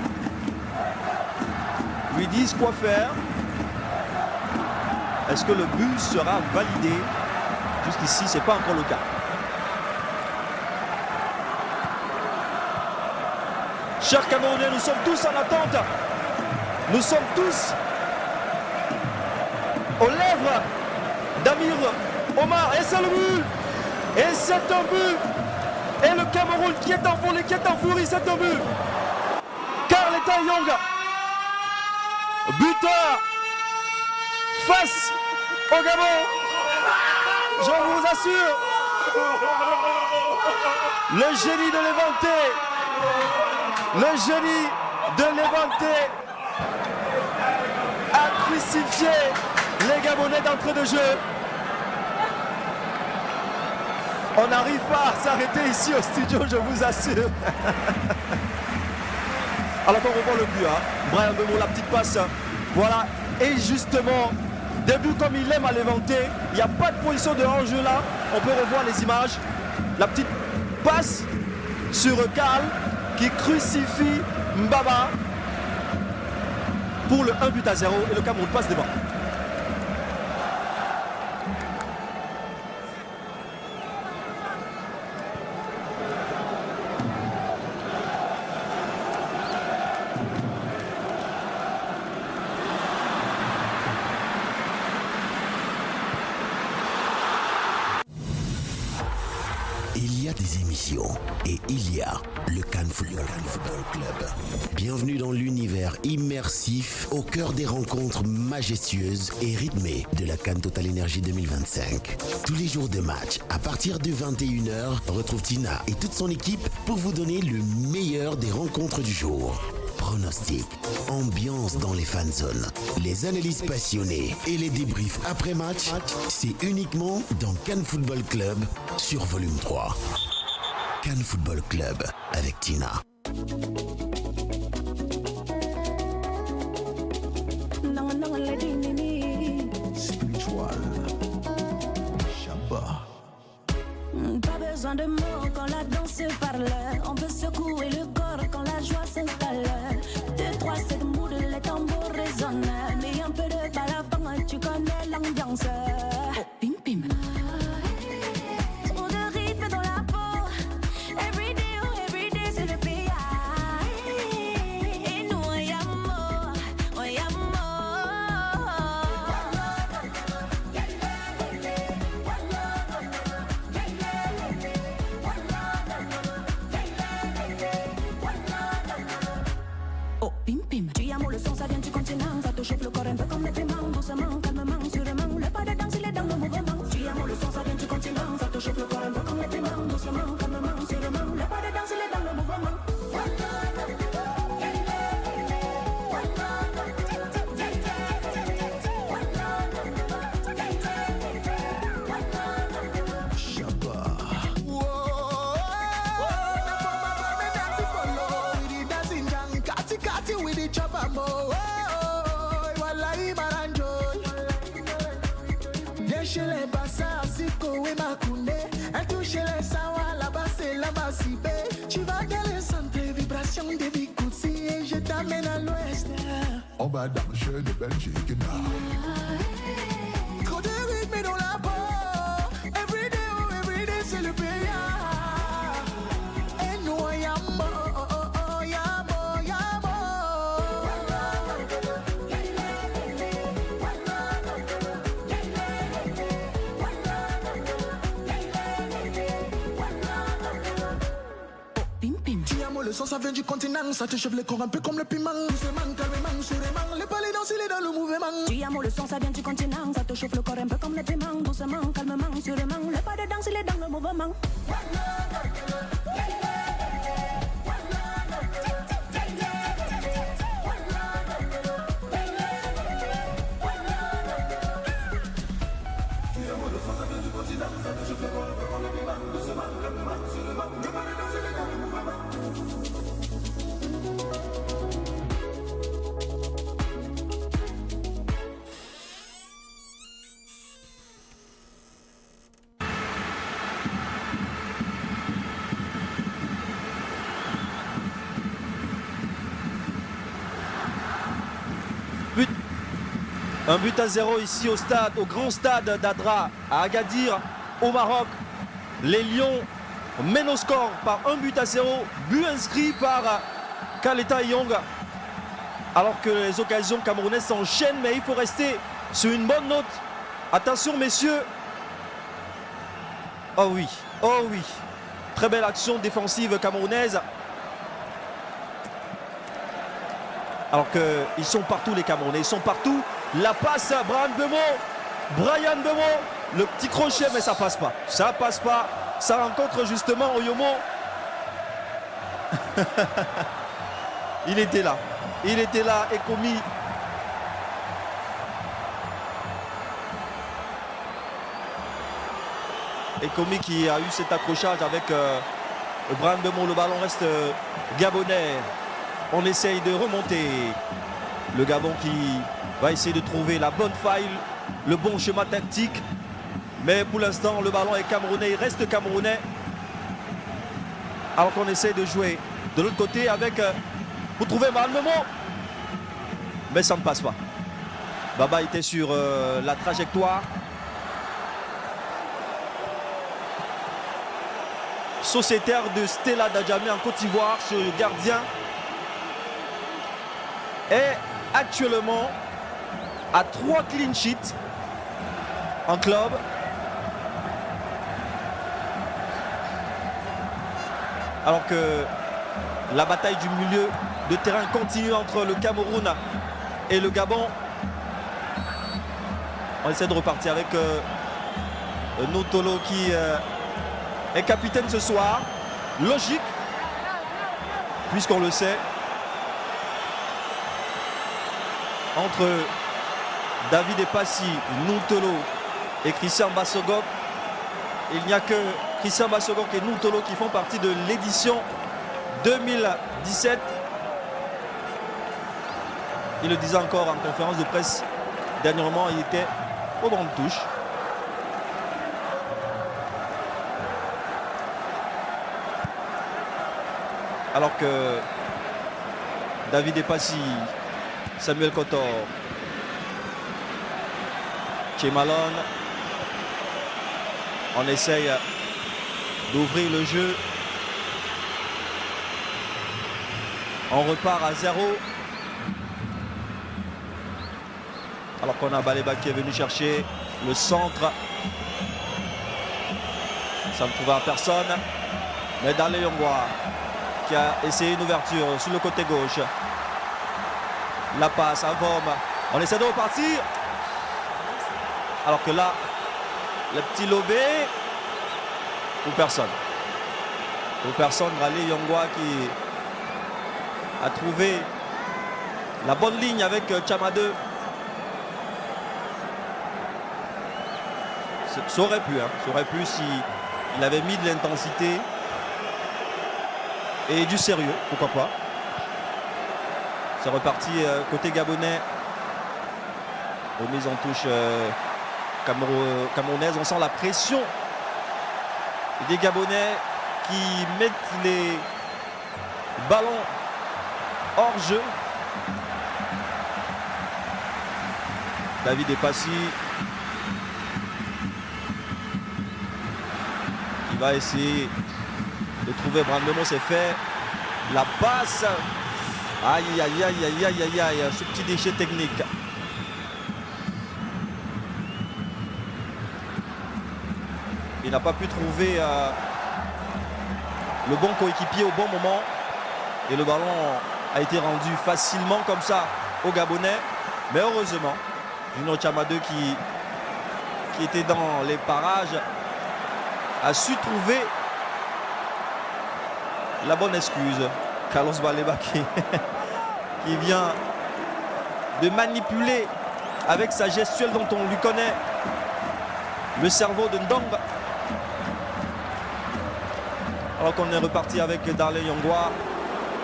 lui dise quoi faire. Est-ce que le but sera validé? Jusqu'ici, ce n'est pas encore le cas. Chers Camerounais, nous sommes tous en attente. Nous sommes tous aux lèvres d'Amir Omar. Et c'est le but. Et c'est un but. Et le Cameroun qui est en folie, qui est en furie, c'est un but. Carleta Eyong, buteur face au Gabon. Je vous assure, le génie de l'éventé, le génie de l'éventé a crucifié les Gabonais d'entrée de jeu. On n'arrive pas à s'arrêter ici au studio, je vous assure. Alors on revoit le but, hein. Brian Bemo, la petite passe. Voilà. Et justement, Début comme il aime à l'éventer. Il n'y a pas de position de hors-jeu là. On peut revoir les images. La petite passe sur Karl qui crucifie Mbaba pour le 1-0 et le Cameroun passe devant. Il y a des émissions et il y a le Cannes Football Club. Bienvenue dans l'univers immersif au cœur des rencontres majestueuses et rythmées de la Cannes Total Energy 2025. Tous les jours de match, à partir de 21h, retrouve Tina et toute son équipe pour vous donner le meilleur des rencontres du jour. Pronostics, ambiance dans les fan zones, les analyses passionnées et les débriefs après match, c'est uniquement dans Cannes Football Club sur volume 3. Cannes Football Club avec Tina. Spiritual. Shabba. Pas besoin de mots quand la danse parle. On peut secouer le corps quand la joie s'installe. 2, 3, 7 moods, les tambours résonnent. Mais un peu de balafon, tu connais l'ambiance. Oh, pim pim. Trop de rythme dans la peau. Everyday, c'est le pays. Et nous, on y a mort. Oh, pim pim. Tu amours, le son, ça vient du continent. Ça te chauffe le corps un peu comme les piments. Doucement, calmement, sûrement. Le pas de danse, il est dans le mouvement. Tu amours, le son, ça vient du continent. Ça te chauffe le corps un peu comme les piments. Doucement, calmement, sûrement. Le pas de danse, il est dans le mouvement. Viens chez les bassins, Siko et Makoune. Elle touche les sawa, là-bas c'est la Bassibé. Tu vas dans le centre, vibration de Bikoutsi et je t'amène à l'ouest. On va danser de Belgique. Trop de rythme dans la peau. Everyday, c'est le pays. Et nous, on y a mort, y a mort. Tu amours, le son, ça vient du continent. Ça te chauffe le corps un peu comme le piment. Doucement, calmement, sûrement. Le palais danse, il est dans le mouvement. Tu amours, le son, ça vient du continent. Ça te chauffe le corps un peu comme le piment. Doucement, calmement, sûrement. Le pas de danse, il est dans le mouvement. Un but à 0 ici au grand stade d'Adra à Agadir au Maroc. Les Lions mènent au score par 1-0, but inscrit par Kaleta Young. Alors que les occasions camerounaises s'enchaînent, mais il faut rester sur une bonne note. Attention messieurs. Oh oui, très belle action défensive camerounaise. Alors qu'ils sont partout les Camerounais, ils sont partout. La passe à Brian Bemo, le petit crochet, mais ça passe pas. Ça passe pas. Ça rencontre justement Oyomo. Il était là, Ekomi. Ekomi qui a eu cet accrochage avec Brian Bemo. Le ballon reste gabonais. On essaye de remonter. Le Gabon qui va essayer de trouver la bonne faille le bon schéma tactique. Mais pour l'instant, le ballon est camerounais, il reste camerounais. Alors qu'on essaie de jouer de l'autre côté avec... pour trouver Malmemo. Mais ça ne passe pas. Baba était sur la trajectoire. Sociétaire de Stella d'Adjamé en Côte d'Ivoire, ce gardien est actuellement à 3 clean sheets en club. Alors que la bataille du milieu de terrain continue entre le Cameroun et le Gabon. On essaie de repartir avec Notolo qui est capitaine ce soir. Logique, puisqu'on le sait. Entre David Epassi, Notolo et Christian Bassogok, il n'y a que Christian Bassogok et Notolo qui font partie de l'édition 2017. Il le disait encore en conférence de presse dernièrement, il était au banc de touche. Alors que David Epassi, Samuel Kotor, Chemalon, on essaye d'ouvrir le jeu. On repart à 0. Alors qu'on a Baleba qui est venu chercher le centre. Ça ne trouvera personne. Mais Darley Yongwa qui a essayé une ouverture sur le côté gauche. La passe à Vom. On essaie de repartir. Alors que là, le petit lobé. Pour personne. Pour personne, Darley Yongwa qui a trouvé la bonne ligne avec Chamade. Ça aurait pu, s'il avait mis de l'intensité et du sérieux, pourquoi pas. C'est reparti côté gabonais. Remise en touche camerounaise. On sent la pression des Gabonais qui mettent les ballons hors jeu. David Epassi qui va essayer de trouver Brandemont, c'est fait. La passe. Aïe, aïe, aïe, aïe, aïe, aïe, aïe, ce petit déchet technique. Il n'a pas pu trouver le bon coéquipier au bon moment. Et le ballon a été rendu facilement comme ça aux Gabonais. Mais heureusement, Junior Chamade qui était dans les parages a su trouver la bonne excuse. Carlos Baleba qui vient de manipuler avec sa gestuelle dont on lui connaît le cerveau de Ndong. Alors qu'on est reparti avec Darley Yongwa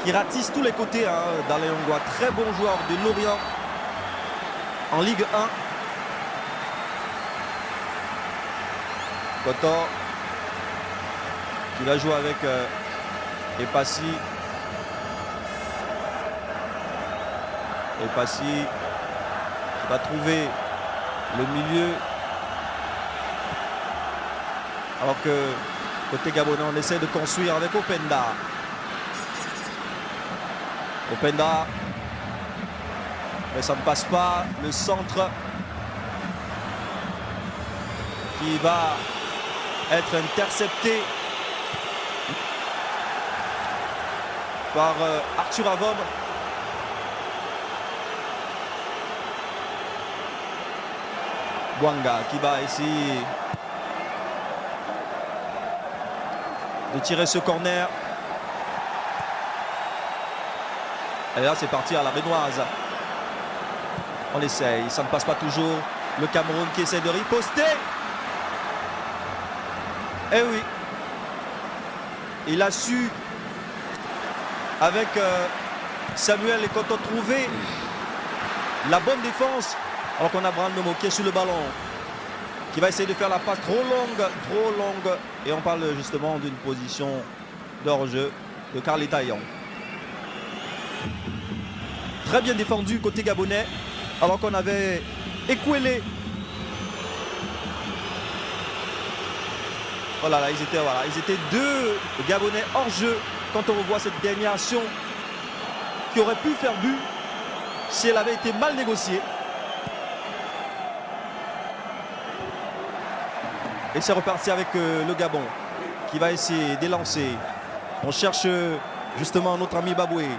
qui ratisse tous les côtés. Darley Yongwa, très bon joueur de Lorient en Ligue 1. Kotor qui va jouer avec Epassi. Epassi qui va trouver le milieu. Alors que côté gabonais, on essaie de construire avec Openda. Openda. Mais ça ne passe pas. Le centre qui va être intercepté par Arthur Avom. Bouanga qui va essayer de tirer ce corner. Et là c'est parti à la Bénoise. On essaye, ça ne passe pas toujours. Le Cameroun qui essaie de riposter. Eh oui. Il a su avec Samuel et Koto trouver la bonne défense Alors qu'on a Brand Momo qui est sur le ballon, qui va essayer de faire la passe trop longue. Et on parle justement d'une position de hors-jeu de Carlita Young. Très bien défendu côté gabonais, alors qu'on avait Ekwele. Voilà, là, ils étaient deux Gabonais hors jeu quand on revoit cette dernière action qui aurait pu faire but si elle avait été mal négociée. Et c'est reparti avec le Gabon qui va essayer d'élancer. On cherche justement notre ami Baboué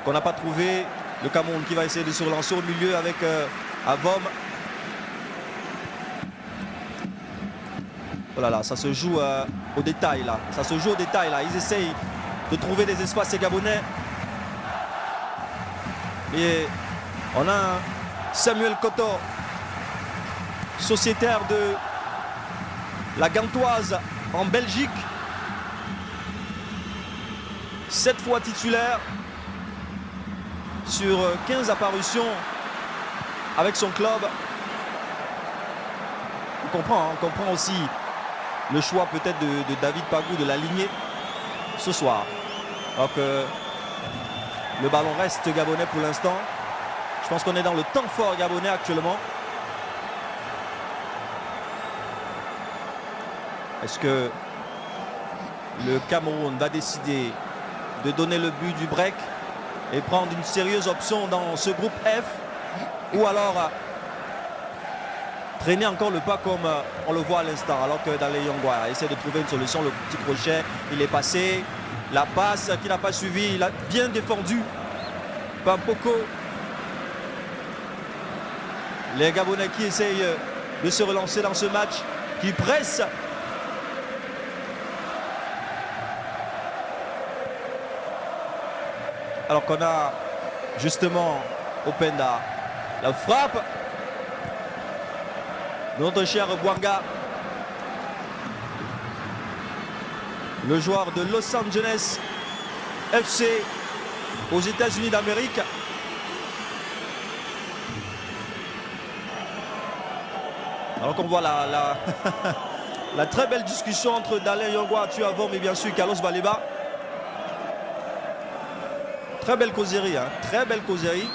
qu'on n'a pas trouvé. Le Cameroun qui va essayer de se relancer au milieu avec Avom. Voilà, là, ça se joue au détail là. Ça se joue au détail là. Ils essayent de trouver des espaces ces Gabonais. Et on a un Samuel Koto, sociétaire de la Gantoise en Belgique. 7 fois titulaire sur 15 apparitions avec son club. On comprend aussi le choix peut-être de David Pagou de l'aligner ce soir. Alors que le ballon reste gabonais pour l'instant. Je pense qu'on est dans le temps fort gabonais actuellement. Est-ce que le Cameroun va décider de donner le but du break et prendre une sérieuse option dans ce groupe F, ou alors traîner encore le pas comme on le voit à l'instant, alors que Dale Yongwa essaie de trouver une solution, le petit crochet, il est passé, la passe qui n'a pas suivi, il a bien défendu Pampoko. Les Gabonais qui essayent de se relancer dans ce match, qui pressent. Alors qu'on a justement Openda, la frappe de notre cher Bouanga, le joueur de Los Angeles FC aux États-Unis d'Amérique. Alors qu'on voit la très belle discussion entre Dale Yongwa, Tuavom et bien sûr Carlos Baleba. Très belle causerie, hein, très belle causerie.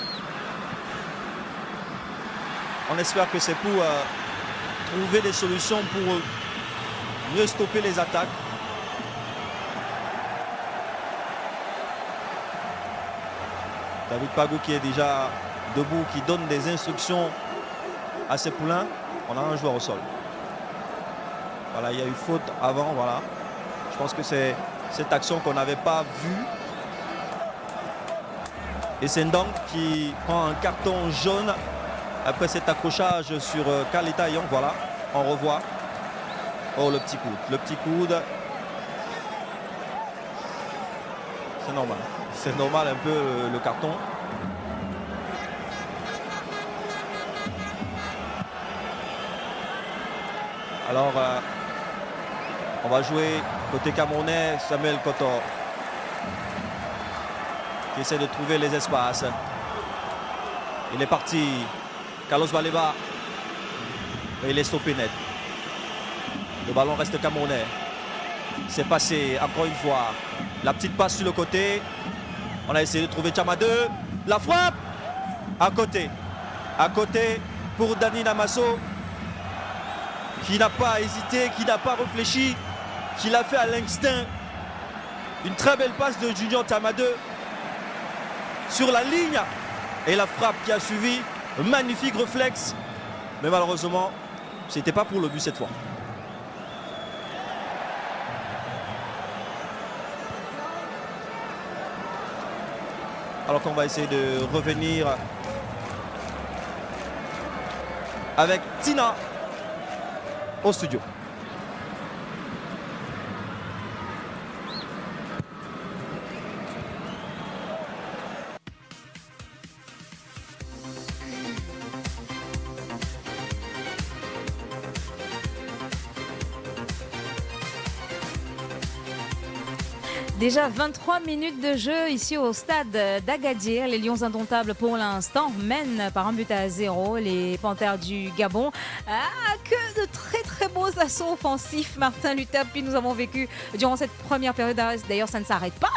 On espère que c'est pour trouver des solutions pour mieux stopper les attaques. David Pagou qui est déjà debout, qui donne des instructions à ses poulains. On a un joueur au sol. Voilà, il y a eu faute avant, voilà. Je pense que c'est cette action qu'on n'avait pas vue. Et c'est Ndang qui prend un carton jaune après cet accrochage sur Carlita Young. Voilà, on revoit. Oh, le petit coude. Le petit coude. C'est normal. C'est normal un peu le carton. Alors, on va jouer côté camerounais, Samuel Koto, qui essaie de trouver les espaces. Il est parti. Carlos Baleba. Et il est stoppé net. Le ballon reste camerounais. C'est passé encore une fois. La petite passe sur le côté. On a essayé de trouver Tchama 2. La frappe. À côté. À côté pour Dani Namasso. Qui n'a pas hésité, qui n'a pas réfléchi. Qui l'a fait à l'instinct. Une très belle passe de Junior Tchama 2. Sur la ligne. Et la frappe qui a suivi. Un magnifique réflexe. Mais malheureusement, c'était pas pour le but cette fois. Alors qu'on va essayer de revenir avec Tina au studio. Déjà 23 minutes de jeu ici au stade d'Agadir. Les Lions indomptables pour l'instant mènent par 1-0 les Panthères du Gabon. Que de très beaux assauts offensifs, Martin Luther, puis nous avons vécu durant cette première période. D'ailleurs, ça ne s'arrête pas.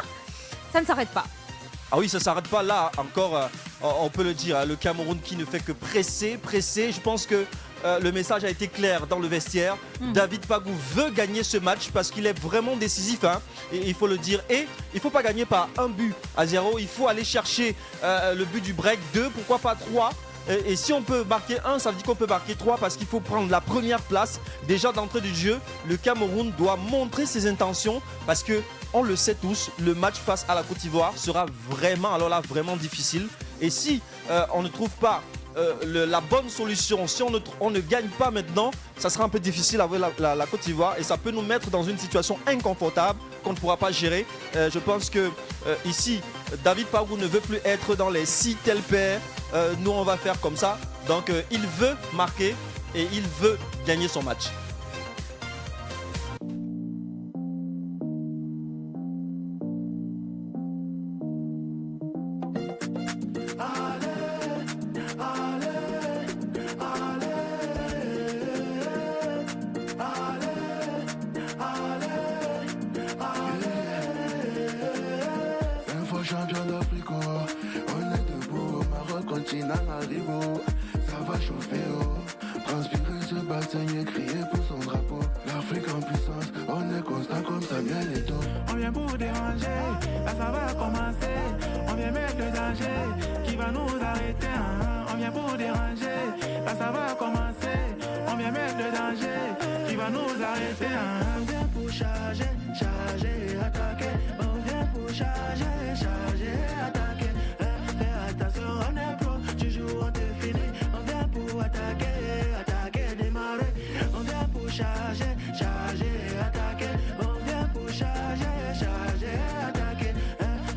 Ça ne s'arrête pas. Ah oui, ça ne s'arrête pas là encore, on peut le dire. Le Cameroun qui ne fait que presser. Je pense que le message a été clair dans le vestiaire. David Pagou veut gagner ce match parce qu'il est vraiment décisif, hein, et il faut le dire. Et il ne faut pas gagner par 1-0. Il faut aller chercher le but du break, 2, pourquoi pas 3. Et si on peut marquer 1, ça veut dire qu'on peut marquer 3 parce qu'il faut prendre la première place. Déjà d'entrée du jeu, le Cameroun doit montrer ses intentions parce que, on le sait tous, le match face à la Côte d'Ivoire sera vraiment, alors là, vraiment difficile. Et si on ne trouve pas la bonne solution, si on ne gagne pas maintenant, ça sera un peu difficile avec la Côte d'Ivoire et ça peut nous mettre dans une situation inconfortable qu'on ne pourra pas gérer. Je pense que ici, David Pagou ne veut plus être dans les 6 tels pairs. Nous, on va faire comme ça. Donc, il veut marquer et il veut gagner son match. Champion d'Afrique, on est debout au Maroc, continent Haribo. Ça va chauffer, transpirer, se battre, saigner, crier pour son drapeau. L'Afrique en puissance, on est constant comme Samuel Eto'o. On vient pour déranger, là ça va commencer. On vient mettre le danger, qui va nous arrêter, hein. On vient pour déranger, là ça va commencer. On vient mettre le danger, qui va nous arrêter, hein. On vient pour charger, attaquer. On vient pour charger, attaquer. Fais attention, on est pro, tu joues, on te finit. On vient pour attaquer, démarrer. On vient pour charger, attaquer. On vient pour charger, attaquer.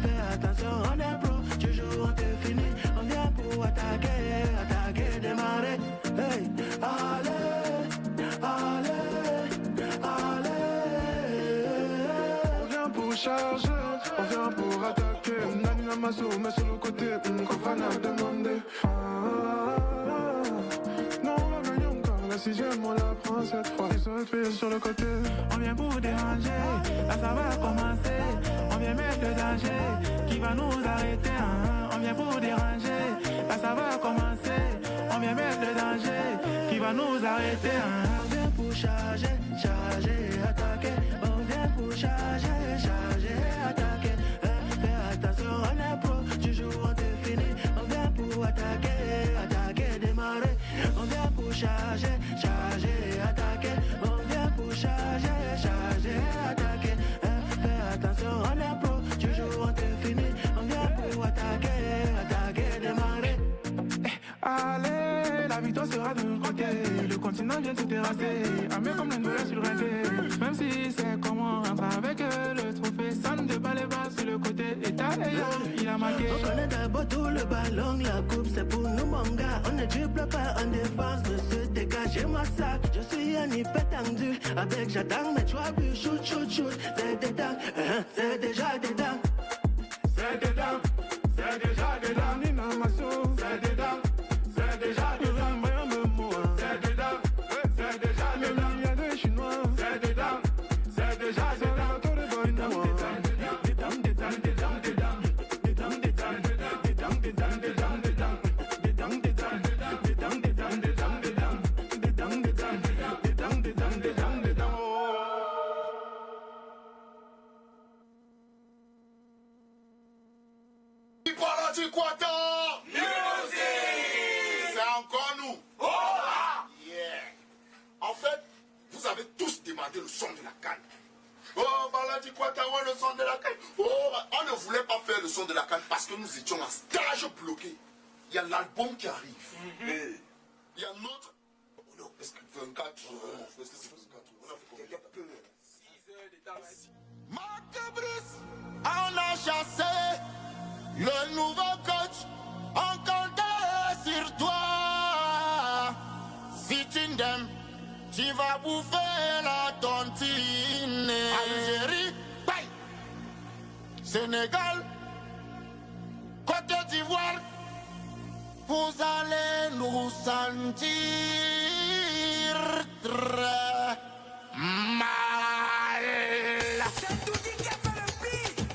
Fais attention, on est pro, tu joues, on te finit. On vient pour attaquer, démarrer. Hey, allez. On vient pour charger, on vient pour attaquer. Nani Namazo, mais sur le côté, Kofana a demandé. Non, on va gagner encore. La 6ème, on la prend cette fois. Ils sont fait sur le côté. On vient pour déranger, là ça va commencer. On vient mettre le danger, qui va nous arrêter, hein. On vient pour déranger, là ça va commencer. On vient mettre le danger, qui va nous arrêter, hein. On vient pour charger, attaquer. On vient pour charger, attaquer. Fais attention, on est pro, tu joues, on te finit. On vient pour attaquer, démarrer. On vient pour charger, attaquer. On vient pour charger, attaquer. Fais attention, on est pro, tu joues, on te finit. On vient pour attaquer, démarrer. Allez, la victoire sera de notre côté. Le continent vient tout terrasser. Armé comme l'Angola sur le reggae. Même si c'est comment on rentre avec le trophée. Sonne de balles bas sur le côté. Et il a marqué. On connaît d'abord tout le ballon. La coupe c'est pour nous mon gars. On ne dribble pas en défense. Monsieur dégage et massacre. Je suis un hyper tendu. Avec j'attends mes 3 buts. Shoot. C'est dedans. C'est déjà dedans. C'est dedans. C'est déjà dedans. Nina Masso. C'est dedans. C'est déjà dedans. C'est dedans. C'est déjà dedans. Il y a des Chinois. C'est dedans. C'est déjà dedans. C'est encore nous. En fait, vous avez tous demandé le son de la canne. Oh, Baladi Kwatawa, le son de la canne. Oh, on ne voulait pas faire le son de la canne parce que nous étions en stage bloqué. Il y a l'album qui arrive. Il y a notre... Oh non, est-ce que 24 est-ce que c'est 24 on a fait combien? 6 heures d'état ici. Marc Bruce, on a chassé le nouveau coach. On comptait sur toi. Si tu n'aimes, tu vas bouffer la tontine. Algérie, bye. Sénégal, Côte d'Ivoire, vous allez nous sentir très mal.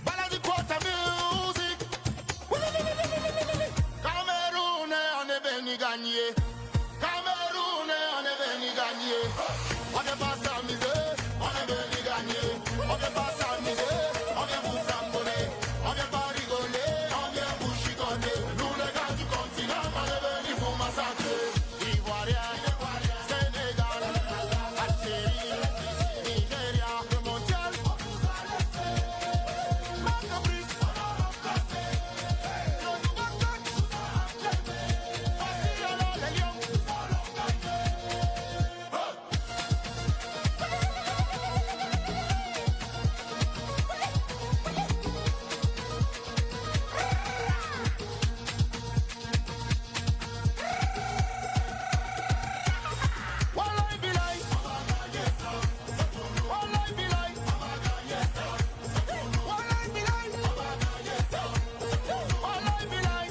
Baladi Quota Music. Cameroun, on est venu gagner. Cameroun, on est venu gagner. On n'est pas s'amuser, on est venu gagner. On n'est pas s'amuser, on vient vous flamboyer. On vient pas rigoler, on vient vous chicoter. Nous les gars du continent, on est venu vous massacrer. Ivoirien, Sénégal, Algérie, Nigeria, le mondial. Macabrice, le nouveau coach. Voici alors les lions. Wallahi billahi. Wallahi billahi. Wallahi billahi. Wallahi billahi.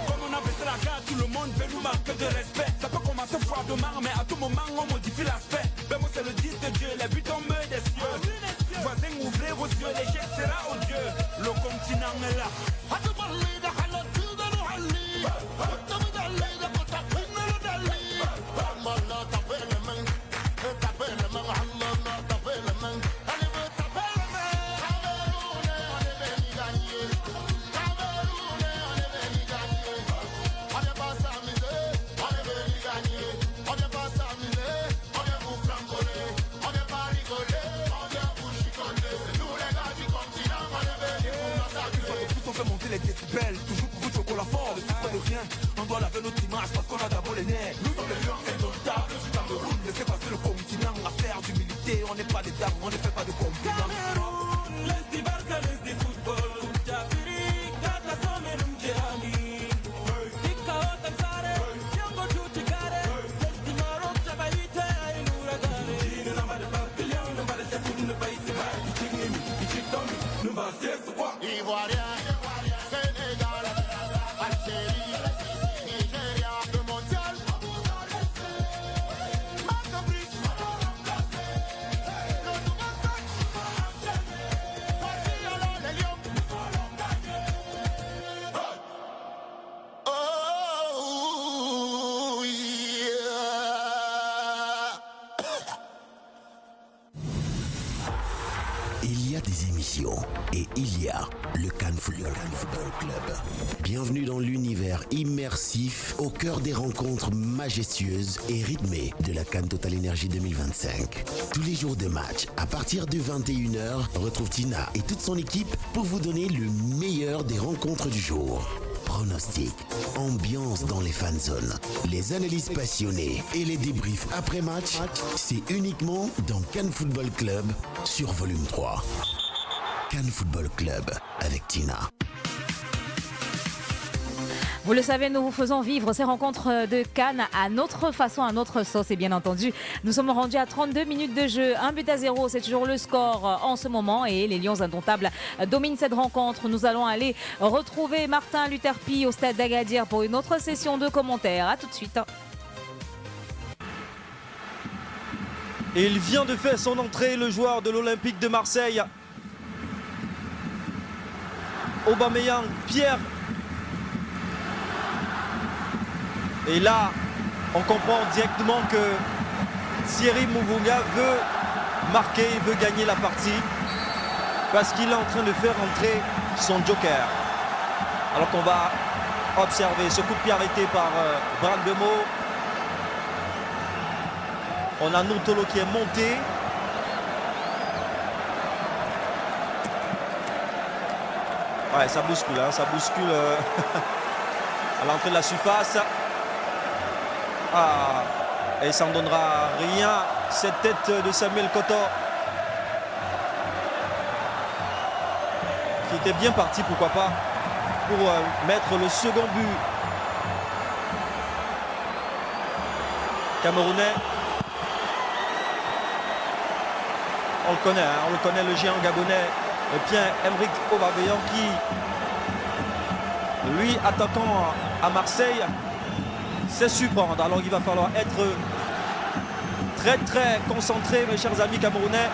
Comme on a baissé la garde, tout le monde veut nous marquer de respect. Ça peut commencer froidement, mais à tout moment on modifie l'aspect. Ben moi c'est le 10 de Dieu, les buts tombent des cieux. Voisins, ouvrez vos yeux, l'échec sera odieux. Le continent est là. On fait monter les décibels, toujours pour vous chocolat fort. Ne souffre de rien, on doit laver notre image parce qu'on a d'abord les nerfs. Nous sommes les lions indomptables du Cameroun. Laissez passer le continent, affaire d'humilité. On n'est pas des dames, on ne fait pas de compliments. Cameroun, laisse des barques, laisse des football. T'Afrique, Tata Somenum Djehami. Dikao Tansare, Django Tutikare. Laisse des Maroc, Jabaïta, et nous regardez. Nous n'avons pas de papillon, nous n'avons pas de secours, nous n'avons pas de secours. Ils chic Tommy, nous n'avons pas de secours. Ivoirien, Sénégal, Algérie, Nigeria, le mondial. Macabrice, le nouveau coach. Voici alors les lions. Oh, yeah. Il y a des émissions et il y a le Cannes Football Club. Bienvenue dans l'univers immersif au cœur des rencontres majestueuses et rythmées de la Cannes Total Energy 2025. Tous les jours de match, à partir de 21h, retrouve Tina et toute son équipe pour vous donner le meilleur des rencontres du jour. Pronostics, ambiance dans les fan zones, les analyses passionnées et les débriefs après match, c'est uniquement dans Cannes Football Club sur volume 3. Cannes Football Club avec Tina. Vous le savez, nous vous faisons vivre ces rencontres de Cannes à notre façon, à notre sauce. Et bien entendu, nous sommes rendus à 32 minutes de jeu. 1-0, c'est toujours le score en ce moment. Et les Lions indomptables dominent cette rencontre. Nous allons aller retrouver Martin Luther-Pi au stade d'Agadir pour une autre session de commentaires. A tout de suite. Et il vient de faire son entrée, le joueur de l'Olympique de Marseille. Aubameyang, Pierre. Et là, on comprend directement que Thierry Mouvounga veut marquer, il veut gagner la partie parce qu'il est en train de faire entrer son joker. Alors qu'on va observer ce coup de pied arrêté par Brandemo. On a Notolo qui est monté. Ouais, ça bouscule, hein, ça bouscule à l'entrée de la surface. Ah, et ça ne donnera rien, cette tête de Samuel Koto. Qui était bien parti, pourquoi pas, pour mettre le second but. Camerounais. On le connaît, hein, on le connaît, le géant gabonais. Pierre-Emerick Aubameyang qui, lui, attaquant à Marseille, sait surprendre. Alors il va falloir être très très concentré, mes chers amis camerounais,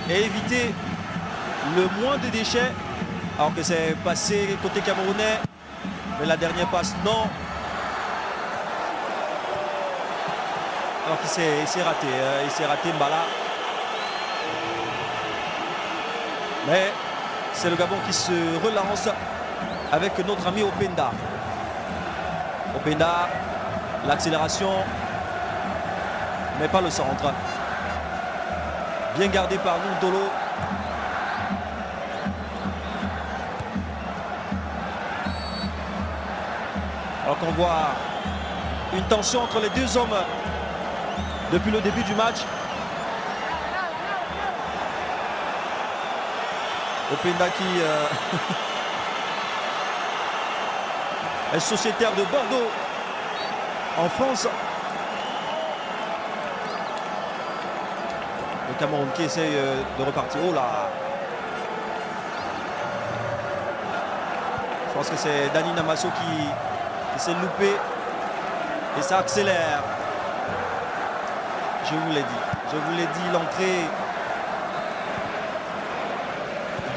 et éviter le moins de déchets. Alors que c'est passé côté camerounais, mais la dernière passe, non. Alors qu'il s'est raté, il s'est raté Mbala. Mais c'est le Gabon qui se relance avec notre ami Openda. Openda, l'accélération, mais pas le centre. Bien gardé par Nuntolo. Alors qu'on voit une tension entre les deux hommes depuis le début du match. Openda qui est sociétaire de Bordeaux en France. Le Cameroun qui essaye de repartir. Oh là! Je pense que c'est Dani Namasso qui s'est loupé et ça accélère. Je vous l'ai dit, l'entrée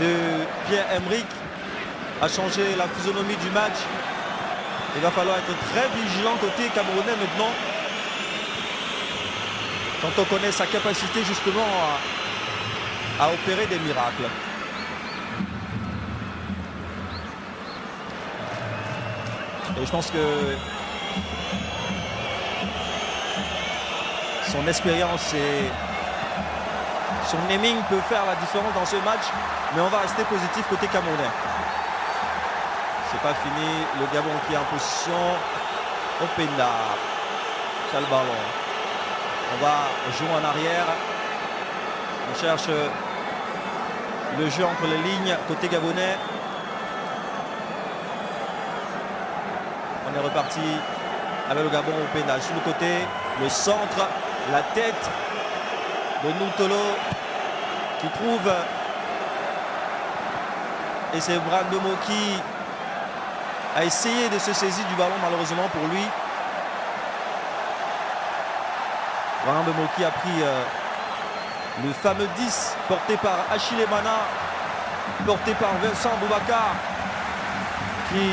de Pierre-Emerick a changé la physionomie du match. Il va falloir être très vigilant côté camerounais maintenant, quand on connaît sa capacité justement à opérer des miracles. Et je pense que son expérience et son naming peut faire la différence dans ce match, mais on va rester positif côté camerounais. C'est pas fini, le Gabon qui est en position. Openda, ça le ballon. On va jouer en arrière. On cherche le jeu entre les lignes côté gabonais. On est reparti avec le Gabon Openda sur le côté, le centre, la tête de Nuntolo qui trouve, et c'est Brandomo qui a essayé de se saisir du ballon, malheureusement pour lui. Brandomo qui a pris le fameux 10 porté par Achille Mana, porté par Vincent Boubacar, qui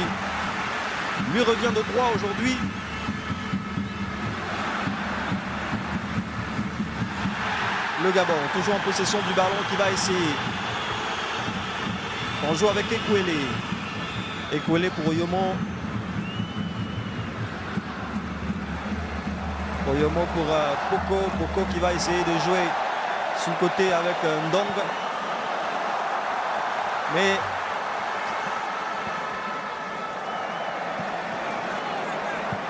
lui revient de droit aujourd'hui. Le Gabon, toujours en possession du ballon, qui va essayer. On joue avec Ekwele. Ekwele pour Oyomo. Oyomo pour Poko. Poko qui va essayer de jouer sur le côté avec Ndong. Mais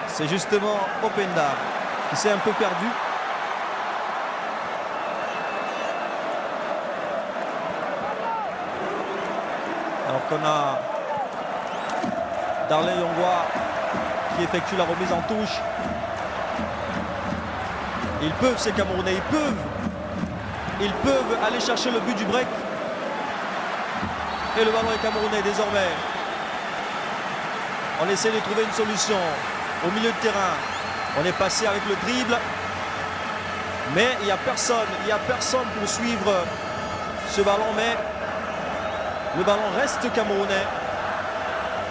c'est justement Openda qui s'est un peu perdu. Alors qu'on a Darley Yongwa qui effectue la remise en touche. Ils peuvent, ces Camerounais, ils peuvent aller chercher le but du break. Et le ballon est camerounais désormais. On essaie de trouver une solution au milieu de terrain. On est passé avec le dribble. Mais il n'y a personne pour suivre ce ballon. Mais le ballon reste camerounais.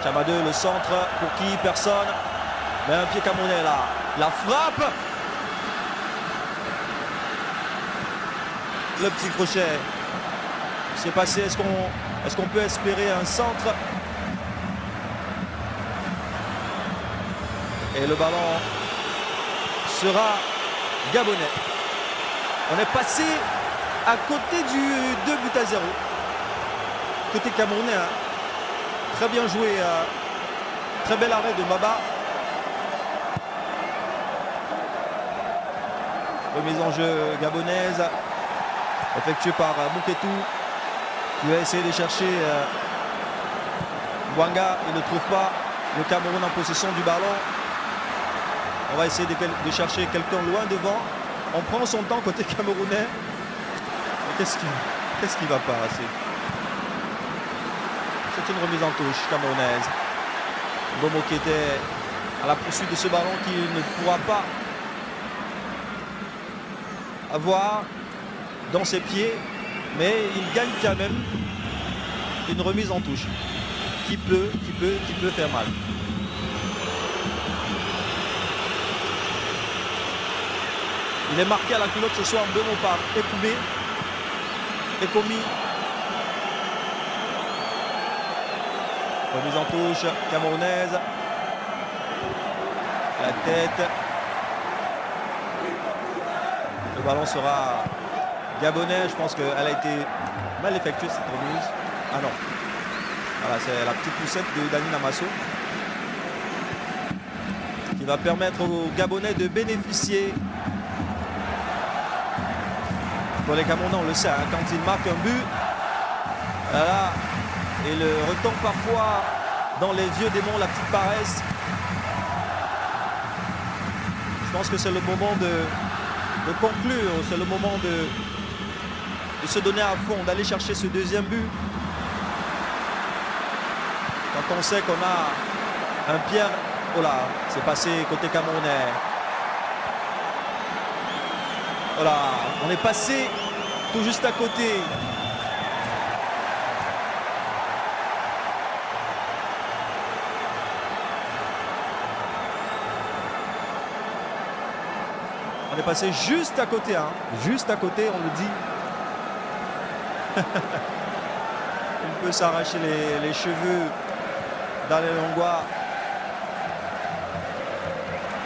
Chamadeu, le centre, pour qui? Personne. Mais un pied camerounais là. La frappe. Le petit crochet. C'est passé. Est-ce qu'on peut espérer un centre? Et le ballon sera gabonais. On est passé à côté du 2-0. Côté camerounais, hein. Très bien joué, très bel arrêt de Baba. Remise en jeu gabonaise, effectuée par Mouketou, qui va essayer de chercher Bouanga. Il ne trouve pas. Le Cameroun en possession du ballon. On va essayer de chercher quelqu'un loin devant. On prend son temps côté camerounais. Qu'est-ce qu'il Qu'est-ce qui va pas passer? C'est une remise en touche camerounaise. Bomo qui était à la poursuite de ce ballon qui ne pourra pas avoir dans ses pieds, mais il gagne quand même une remise en touche qui peut faire mal. Il est marqué à la culotte ce soir Bomo par Ekoumi. Remise en touche camerounaise. La tête. Le ballon sera gabonais. Je pense qu'elle a été mal effectuée cette remise. Ah non. Voilà, c'est la petite poussette de Dani Namasso qui va permettre aux Gabonais de bénéficier. Pour les Camerounais, on le sait, hein, quand ils marquent un but, voilà, et le retombe parfois dans les vieux démons, la petite paresse. Je pense que c'est le moment de conclure, c'est le moment de se donner à fond, d'aller chercher ce deuxième but. Quand on sait qu'on a un Pierre, oh là, c'est passé côté camerounais. Voilà, on est passé tout juste à côté. On est passé juste à côté, hein. Juste à côté, on le dit. On peut s'arracher les cheveux dans les longoirs.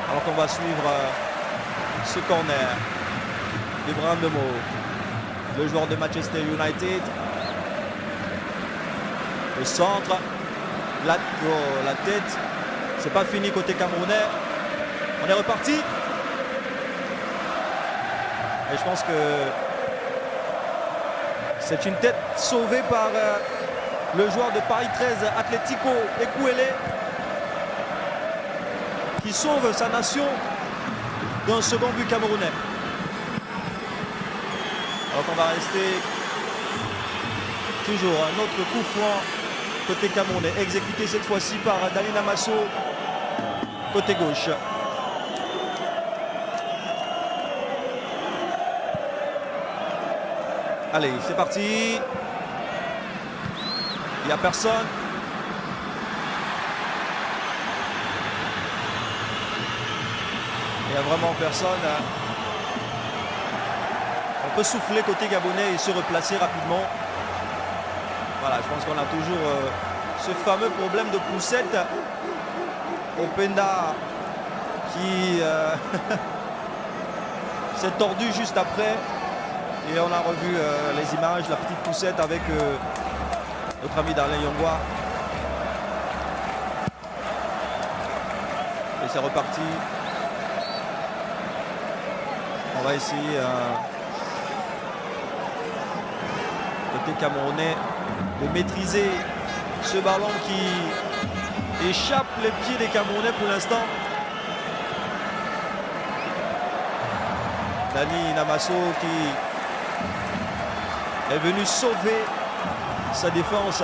Alors qu'on va suivre ce corner de Brandemo, le joueur de Manchester United. Le centre, la tête. C'est pas fini côté camerounais. On est reparti. Et je pense que c'est une tête sauvée par le joueur de Paris 13, Atlético Ekouélé, qui sauve sa nation d'un second but camerounais. Alors qu'on va rester toujours un autre coup franc côté camerounais, exécuté cette fois-ci par Dani Namasso côté gauche. Allez, c'est parti. Il n'y a personne. Il n'y a vraiment personne. On peut souffler côté gabonais et se replacer rapidement. Voilà, je pense qu'on a toujours ce fameux problème de poussette. Openda qui s'est tordu juste après. Et on a revu les images, la petite poussette avec notre ami Darlin Yongwa. Et c'est reparti. On va essayer, côté camerounais, de maîtriser ce ballon qui échappe les pieds des Camerounais pour l'instant. Dani Namasso qui est venu sauver sa défense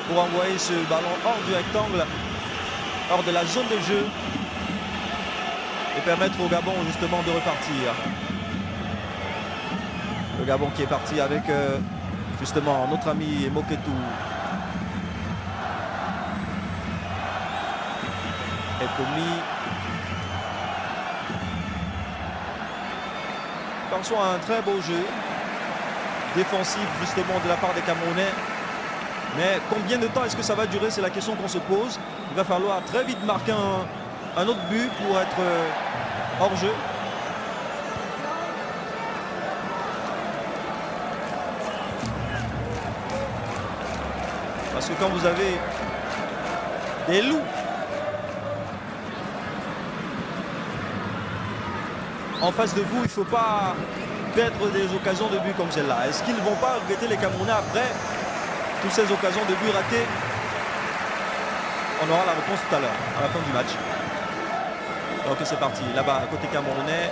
pour envoyer ce ballon hors du rectangle, hors de la zone de jeu et permettre au Gabon justement de repartir. Le Gabon qui est parti avec justement notre ami Moketou. Ekoumi. Soit un très beau jeu défensif justement de la part des Camerounais, mais combien de temps est-ce que ça va durer, c'est la question qu'on se pose. Il va falloir très vite marquer un autre but pour être hors jeu. Parce que quand vous avez des loups en face de vous, il ne faut pas perdre des occasions de but comme celle-là. Est-ce qu'ils ne vont pas regretter les Camerounais après toutes ces occasions de but ratées? On aura la réponse tout à l'heure, à la fin du match. Donc c'est parti, là-bas, côté camerounais.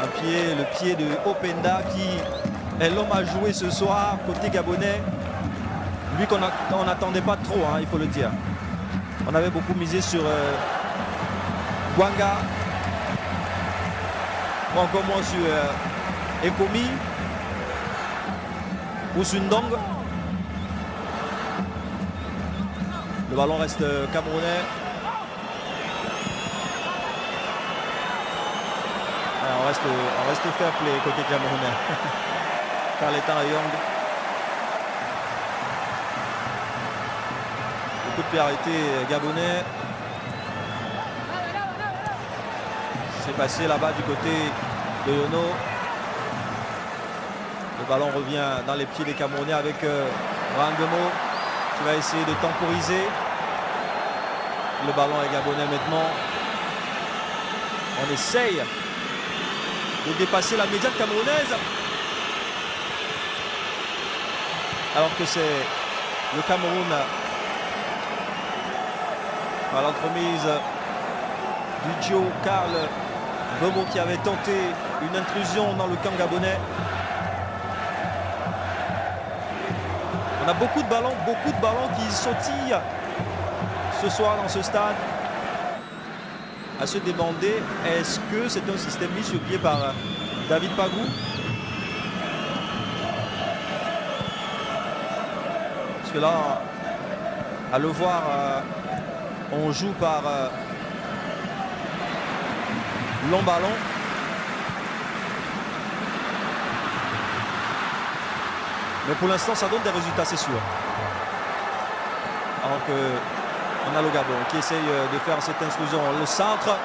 Le pied de Openda qui est l'homme à jouer ce soir côté gabonais. Lui qu'on n'attendait pas trop, hein, il faut le dire. On avait beaucoup misé sur Gwanga, ou encore moins sur Ekomi ou Sundong. Le ballon reste camerounais. On reste fair play côté camerounais. Carleton Young. Beaucoup de pied arrêté gabonais. C'est passé là-bas du côté de Yono. Le ballon revient dans les pieds des Camerounais avec Randemo qui va essayer de temporiser. Le ballon est gabonais maintenant. On essaye de dépasser la médiane camerounaise. Alors que c'est le Cameroun à l'entremise du duo Karl Bobo qui avait tenté une intrusion dans le camp gabonais. On a beaucoup de ballons qui sautillent ce soir dans ce stade. À se demander, est-ce que c'est un système mis sur pied par David Pagou? Parce que là, à le voir, on joue par long ballon. Mais pour l'instant, ça donne des résultats, c'est sûr. Alors que on a le Gabon qui essaye de faire cette intrusion. Le centre.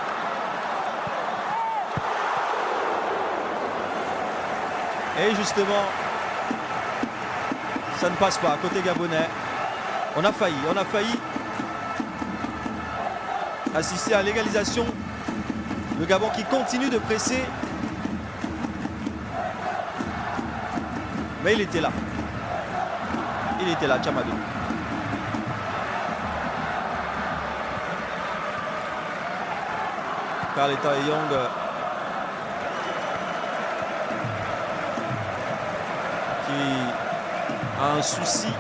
Et justement, ça ne passe pas. Côté gabonais, on a failli assister à l'égalisation. Le Gabon qui continue de presser. Mais il était là. Tchamadou. Carleton Young qui a un souci.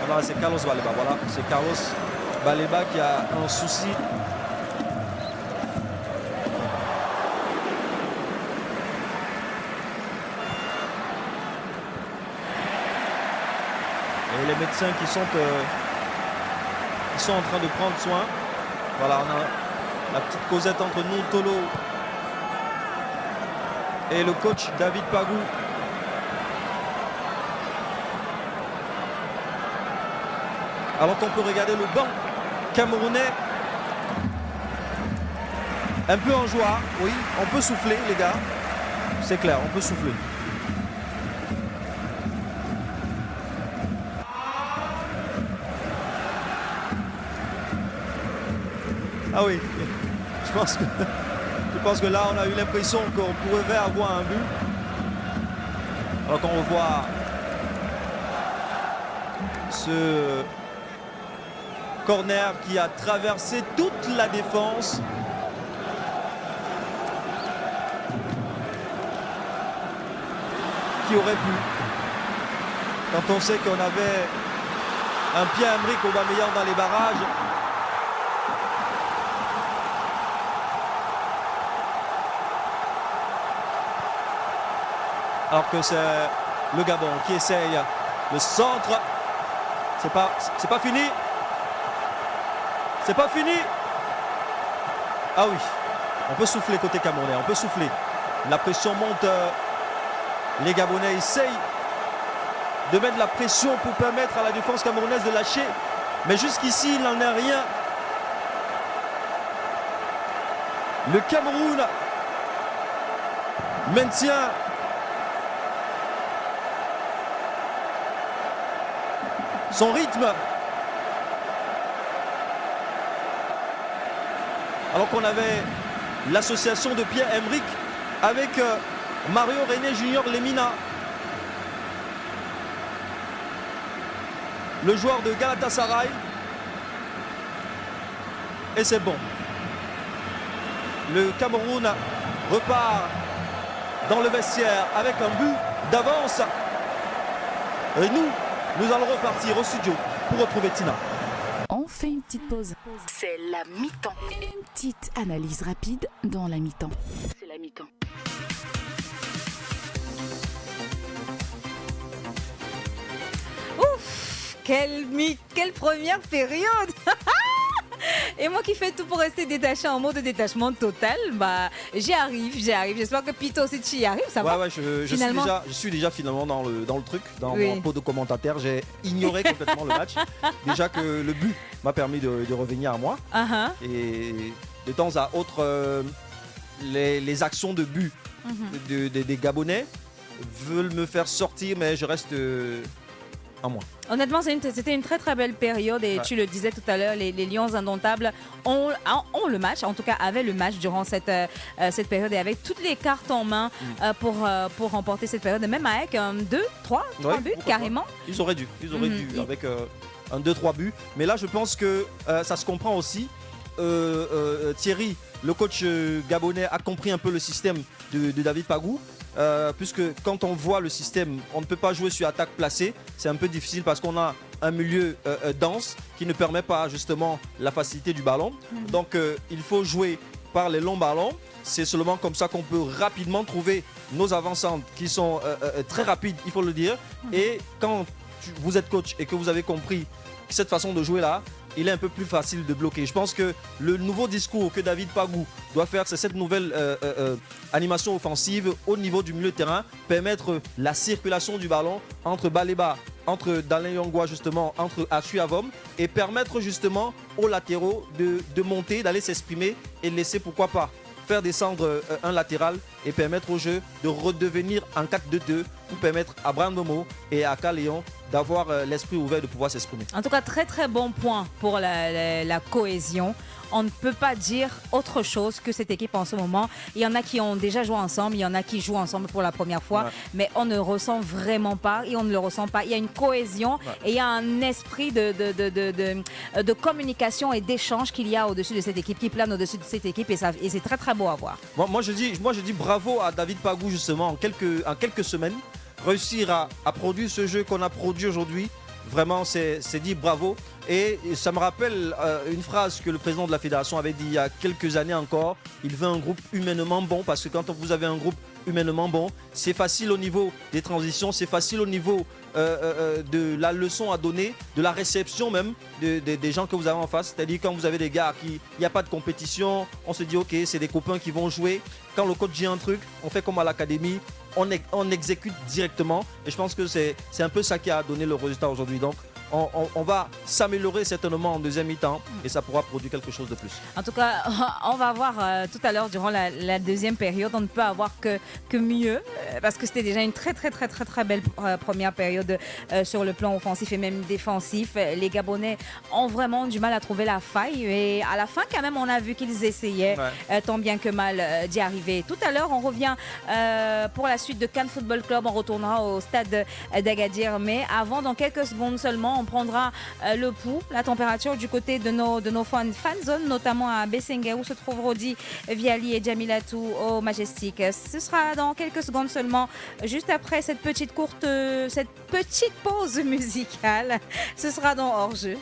Voilà, c'est Carlos Baleba. Voilà, c'est Carlos Baleba qui a un souci. Et les médecins qui sont en train de prendre soin. Voilà, on a la petite causette entre nous, Tolo et le coach David Pagou. Alors qu'on peut regarder le banc camerounais un peu en joie. Oui, on peut souffler les gars. C'est clair, on peut souffler. Ah oui, je pense que là on a eu l'impression qu'on pouvait avoir un but. Alors qu'on revoit ce corner qui a traversé toute la défense. Qui aurait pu. Quand on sait qu'on avait un Pierre-Emerick Aubameyang dans les barrages. Alors que c'est le Gabon qui essaye le centre. C'est pas fini. C'est pas fini. Ah oui, on peut souffler côté camerounais, on peut souffler. La pression monte. Les Gabonais essayent de mettre la pression pour permettre à la défense camerounaise de lâcher. Mais jusqu'ici, il n'en est rien. Le Cameroun maintient son rythme. Alors qu'on avait l'association de Pierre-Emerick avec Mario René Junior Lemina. Le joueur de Galatasaray. Et c'est bon. Le Cameroun repart dans le vestiaire avec un but d'avance. Et nous allons repartir au studio pour retrouver Tina. On fait une petite pause. C'est la mi-temps. Une petite analyse rapide dans la mi-temps. C'est la mi-temps. Ouf, quelle première période. Et moi qui fais tout pour rester détaché en mode de détachement total, bah j'y arrive. J'espère que Pito aussi tu y arrives, ça va. Ouais, je suis déjà finalement dans le truc, dans mon pot de commentateur. J'ai ignoré complètement le match. Déjà que le but m'a permis de revenir à moi. Et de temps à autre, les actions de but des Gabonais veulent me faire sortir, mais je reste à moi. Honnêtement, c'était une très très belle période et tu le disais tout à l'heure, les Lions indomptables ont le match, en tout cas avaient le match durant cette période et avec toutes les cartes en main pour remporter cette période, même avec 2, 3 buts carrément. Ils auraient dû avec un 2-3 buts, mais là je pense que ça se comprend aussi. Thierry, le coach gabonais, a compris un peu le système de David Pagou. Puisque quand on voit le système, on ne peut pas jouer sur attaque placée, c'est un peu difficile parce qu'on a un milieu dense qui ne permet pas justement la facilité du ballon. Donc il faut jouer par les longs ballons. C'est seulement comme ça qu'on peut rapidement trouver nos avancantes qui sont très rapides, il faut le dire. Et quand vous êtes coach et que vous avez compris cette façon de jouer là, il est un peu plus facile de bloquer. Je pense que le nouveau discours que David Pagou doit faire, c'est cette nouvelle animation offensive au niveau du milieu de terrain, permettre la circulation du ballon entre Baleba, entre Dalen Yongwa justement, entre Achu Avom, et permettre justement aux latéraux de monter, d'aller s'exprimer et laisser pourquoi pas faire descendre un latéral et permettre au jeu de redevenir en 4-2-2 pour permettre à Brandomo et à Caléon d'avoir l'esprit ouvert de pouvoir s'exprimer. En tout cas, très très bon point pour la cohésion. On ne peut pas dire autre chose que cette équipe en ce moment. Il y en a qui ont déjà joué ensemble, il y en a qui jouent ensemble pour la première fois, mais on ne ressent vraiment pas et on ne le ressent pas. Il y a une cohésion et il y a un esprit de communication et d'échange qu'il y a au-dessus de cette équipe, qui plane au-dessus de cette équipe et c'est très très beau à voir. Moi je dis bravo à David Pagou justement en quelques semaines. Réussir à produire ce jeu qu'on a produit aujourd'hui, vraiment c'est dit bravo. Et ça me rappelle une phrase que le président de la fédération avait dit il y a quelques années encore. Il veut un groupe humainement bon, parce que quand vous avez un groupe humainement bon, c'est facile au niveau des transitions, c'est facile au niveau de la leçon à donner, de la réception même des gens que vous avez en face. C'est-à-dire quand vous avez des gars il n'y a pas de compétition, on se dit ok, c'est des copains qui vont jouer. Quand le coach dit un truc, on fait comme à l'académie, on exécute directement. Et je pense que c'est un peu ça qui a donné le résultat aujourd'hui. Donc on va s'améliorer certainement en deuxième mi-temps et ça pourra produire quelque chose de plus. En tout cas, on va voir tout à l'heure durant la deuxième période, on ne peut avoir que mieux parce que c'était déjà une très très très très très belle première période sur le plan offensif et même défensif. Les Gabonais ont vraiment du mal à trouver la faille et à la fin quand même on a vu qu'ils essayaient tant bien que mal d'y arriver. Tout à l'heure on revient pour la suite de Cannes Football Club, on retournera au stade d'Agadir, mais avant, dans quelques secondes seulement, on prendra le pouls, la température du côté de nos fan zones, notamment à Bessengue où se trouvent Rodi, Viali et Jamilatou au Majestic. Ce sera dans quelques secondes seulement, juste après cette petite pause musicale. Ce sera dans Hors-jeu.